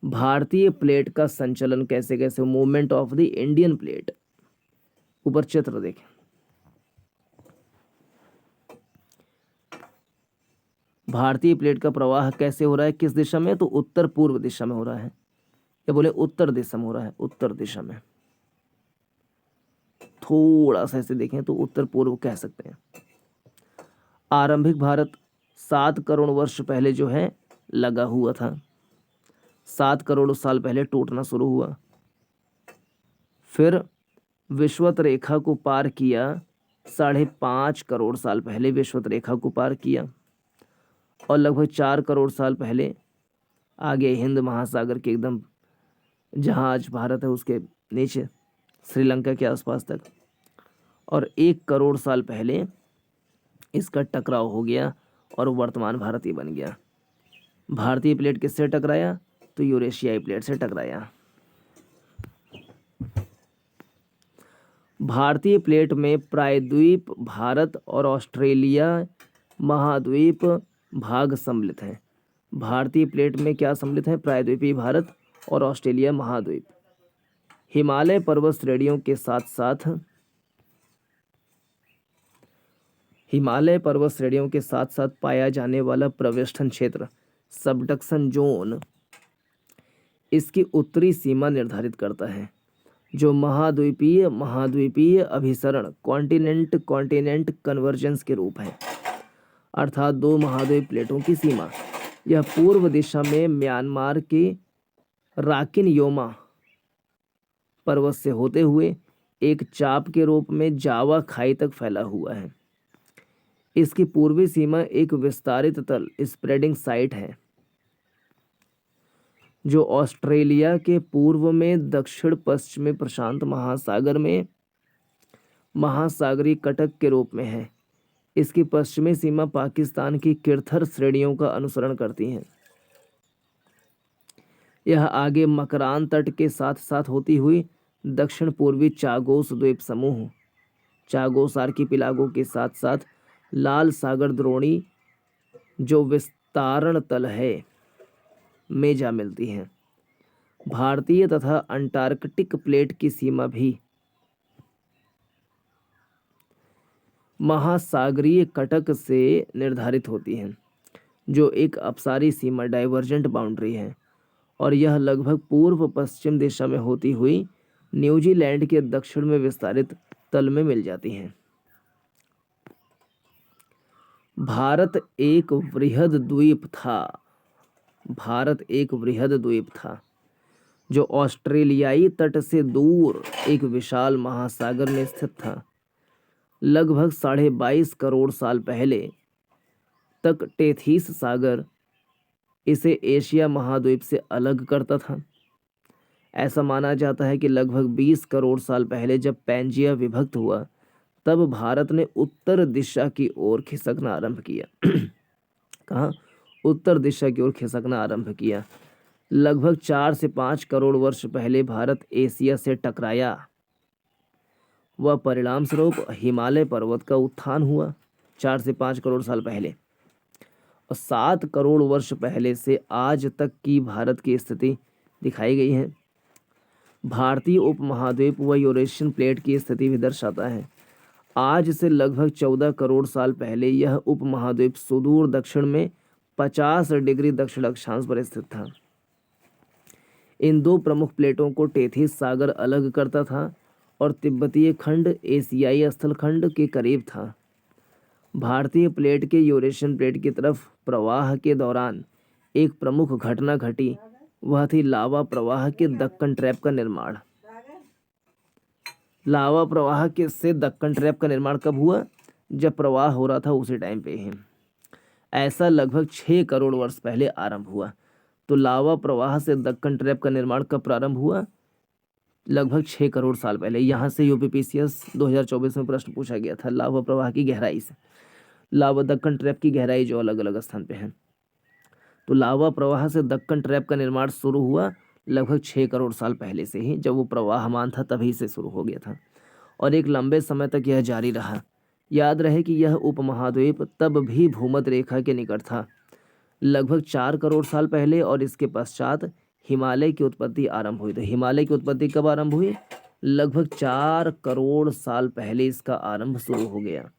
भारतीय प्लेट का संचलन कैसे कैसे, movement of the Indian plate. ऊपर चित्र देखें, भारतीय प्लेट का प्रवाह कैसे हो रहा है, किस दिशा में? तो उत्तर पूर्व दिशा में हो रहा है, या बोले उत्तर दिशा में हो रहा है, उत्तर दिशा में। थोड़ा सा ऐसे देखें तो उत्तर पूर्व कह सकते हैं। आरंभिक भारत 7 करोड़ वर्ष पहले जो है लगा हुआ था, 7 करोड़ साल पहले टूटना शुरू हुआ, फिर विषुवत रेखा को पार किया, 5.5 करोड़ साल पहले विषुवत रेखा को पार किया, और लगभग 4 करोड़ साल पहले आगे हिंद महासागर के एकदम जहाँ आज भारत है उसके नीचे श्रीलंका के आसपास तक, और 1 करोड़ साल पहले इसका टकराव हो गया और वर्तमान भारत ही बन गया। भारतीय प्लेट किससे टकराया? तो यूरेशियाई प्लेट से टकराया। भारतीय प्लेट में प्रायद्वीप भारत और ऑस्ट्रेलिया महाद्वीप भाग सम्मिलित हैं। भारतीय प्लेट में क्या सम्मिलित है? प्रायद्वीपीय भारत और ऑस्ट्रेलिया महाद्वीप। हिमालय पर्वत श्रेणियों के साथ साथ पाया जाने वाला प्रवेष्टन क्षेत्र सबडक्शन जोन इसकी उत्तरी सीमा निर्धारित करता है, जो महाद्वीपीय अभिसरण कॉन्टिनेंट कन्वर्जेंस के रूप है, अर्थात दो महाद्वीप प्लेटों की सीमा। यह पूर्व दिशा में म्यांमार के राकिन योमा पर्वत से होते हुए एक चाप के रूप में जावा खाई तक फैला हुआ है। इसकी पूर्वी सीमा एक विस्तारित तल स्प्रेडिंग साइट है, जो ऑस्ट्रेलिया के पूर्व में दक्षिण पश्चिमी प्रशांत महासागर में महासागरीय कटक के रूप में है। इसकी पश्चिमी सीमा पाकिस्तान की किरथर श्रेणियों का अनुसरण करती है। यह आगे मकरान तट के साथ साथ होती हुई दक्षिण पूर्वी चागोस द्वीप समूह, चागोस आर्किपिलागो के साथ साथ लाल सागर द्रोणी, जो विस्तारण तल है, में जा मिलती हैं। भारतीय तथा अंटार्कटिक प्लेट की सीमा भी महासागरीय कटक से निर्धारित होती है, जो एक अपसारी सीमा डाइवर्जेंट बाउंड्री है, और यह लगभग पूर्व पश्चिम दिशा में होती हुई न्यूजीलैंड के दक्षिण में विस्तारित तल में मिल जाती हैं। भारत एक वृहद द्वीप था, जो ऑस्ट्रेलियाई तट से दूर एक विशाल महासागर में स्थित था। लगभग 22.5 करोड़ साल पहले तक टेथीस सागर इसे एशिया महाद्वीप से अलग करता था। ऐसा माना जाता है कि लगभग 20 करोड़ साल पहले जब पैंजिया विभक्त हुआ, तब भारत ने उत्तर दिशा की ओर खिसकना आरंभ किया। कहाँ? उत्तर दिशा की ओर खिसकना आरंभ किया। लगभग 4 से 5 करोड़ वर्ष पहले भारत एशिया से टकराया व परिणाम स्वरूप हिमालय पर्वत का उत्थान हुआ 4 से 5 करोड़ साल पहले। और 7 करोड़ वर्ष पहले से आज तक की भारत की स्थिति दिखाई गई है। भारतीय उपमहाद्वीप व यूरेशियन प्लेट की स्थिति भी दर्शाता है। आज से लगभग 14 करोड़ साल पहले यह उपमहाद्वीप सुदूर दक्षिण में 50 डिग्री दक्षिण अक्षांश पर स्थित था। इन दो प्रमुख प्लेटों को टेथीस सागर अलग करता था और तिब्बतीय खंड एशियाई स्थल खंड के करीब था। भारतीय प्लेट के यूरेशियन प्लेट की तरफ प्रवाह के दौरान एक प्रमुख घटना घटी, वह थी लावा प्रवाह के दक्कन ट्रैप का निर्माण। लावा प्रवाह के से दक्कन ट्रैप का निर्माण कब हुआ? जब प्रवाह हो रहा था उसी टाइम पे ही। ऐसा लगभग 6 करोड़ वर्ष पहले आरंभ हुआ। तो लावा प्रवाह से दक्कन ट्रैप का निर्माण कब प्रारंभ हुआ? लगभग 6 करोड़ साल पहले। यहाँ से यूपीपीसीएस 2024 में प्रश्न पूछा गया था लावा प्रवाह की गहराई से, लावा दक्कन ट्रैप की गहराई जो अलग अलग स्थान पे है। तो लावा प्रवाह से दक्कन ट्रैप का निर्माण शुरू हुआ लगभग 6 करोड़ साल पहले से ही। जब वो प्रवाहमान था तभी से शुरू हो गया था और एक लंबे समय तक यह जारी रहा। याद रहे कि यह उपमहाद्वीप तब भी भूमध्य रेखा के निकट था, लगभग 4 करोड़ साल पहले, और इसके पश्चात हिमालय की उत्पत्ति आरंभ हुई। तो हिमालय की उत्पत्ति कब आरंभ हुई? लगभग 4 करोड़ साल पहले इसका आरंभ शुरू हो गया।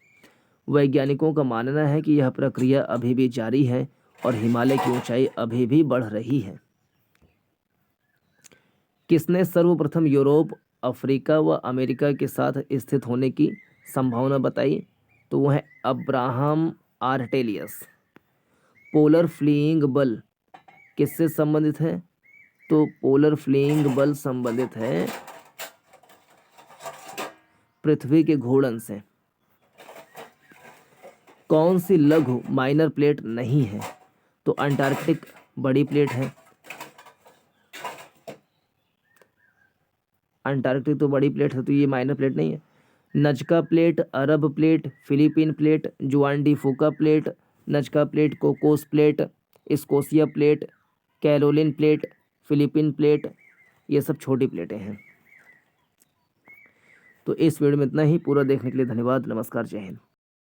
वैज्ञानिकों का मानना है कि यह प्रक्रिया अभी भी जारी है और हिमालय की ऊंचाई अभी भी बढ़ रही है। किसने सर्वप्रथम यूरोप, अफ्रीका व अमेरिका के साथ स्थित होने की संभावना बताई? तो वह है अब्राहम आर्टेलियस। पोलर फ्लीइंग बल किससे संबंधित है? तो पोलर फ्लीइंग बल संबंधित है पृथ्वी के घूर्णन से। कौन सी लघु माइनर प्लेट नहीं है? तो अंटार्कटिक बड़ी प्लेट है। अंटार्कटिक तो बड़ी प्लेट है, तो ये माइनर प्लेट नहीं है। Nazca plate, Arab plate, Philippine plate, Juan de Fuca plate, Nazca plate, Cocos plate, Scotia plate, Caroline plate, Philippine plate, ये सब छोटी प्लेटें हैं। तो इस वीडियो में इतना ही। पूरा देखने के लिए धन्यवाद। नमस्कार, जय हिंद।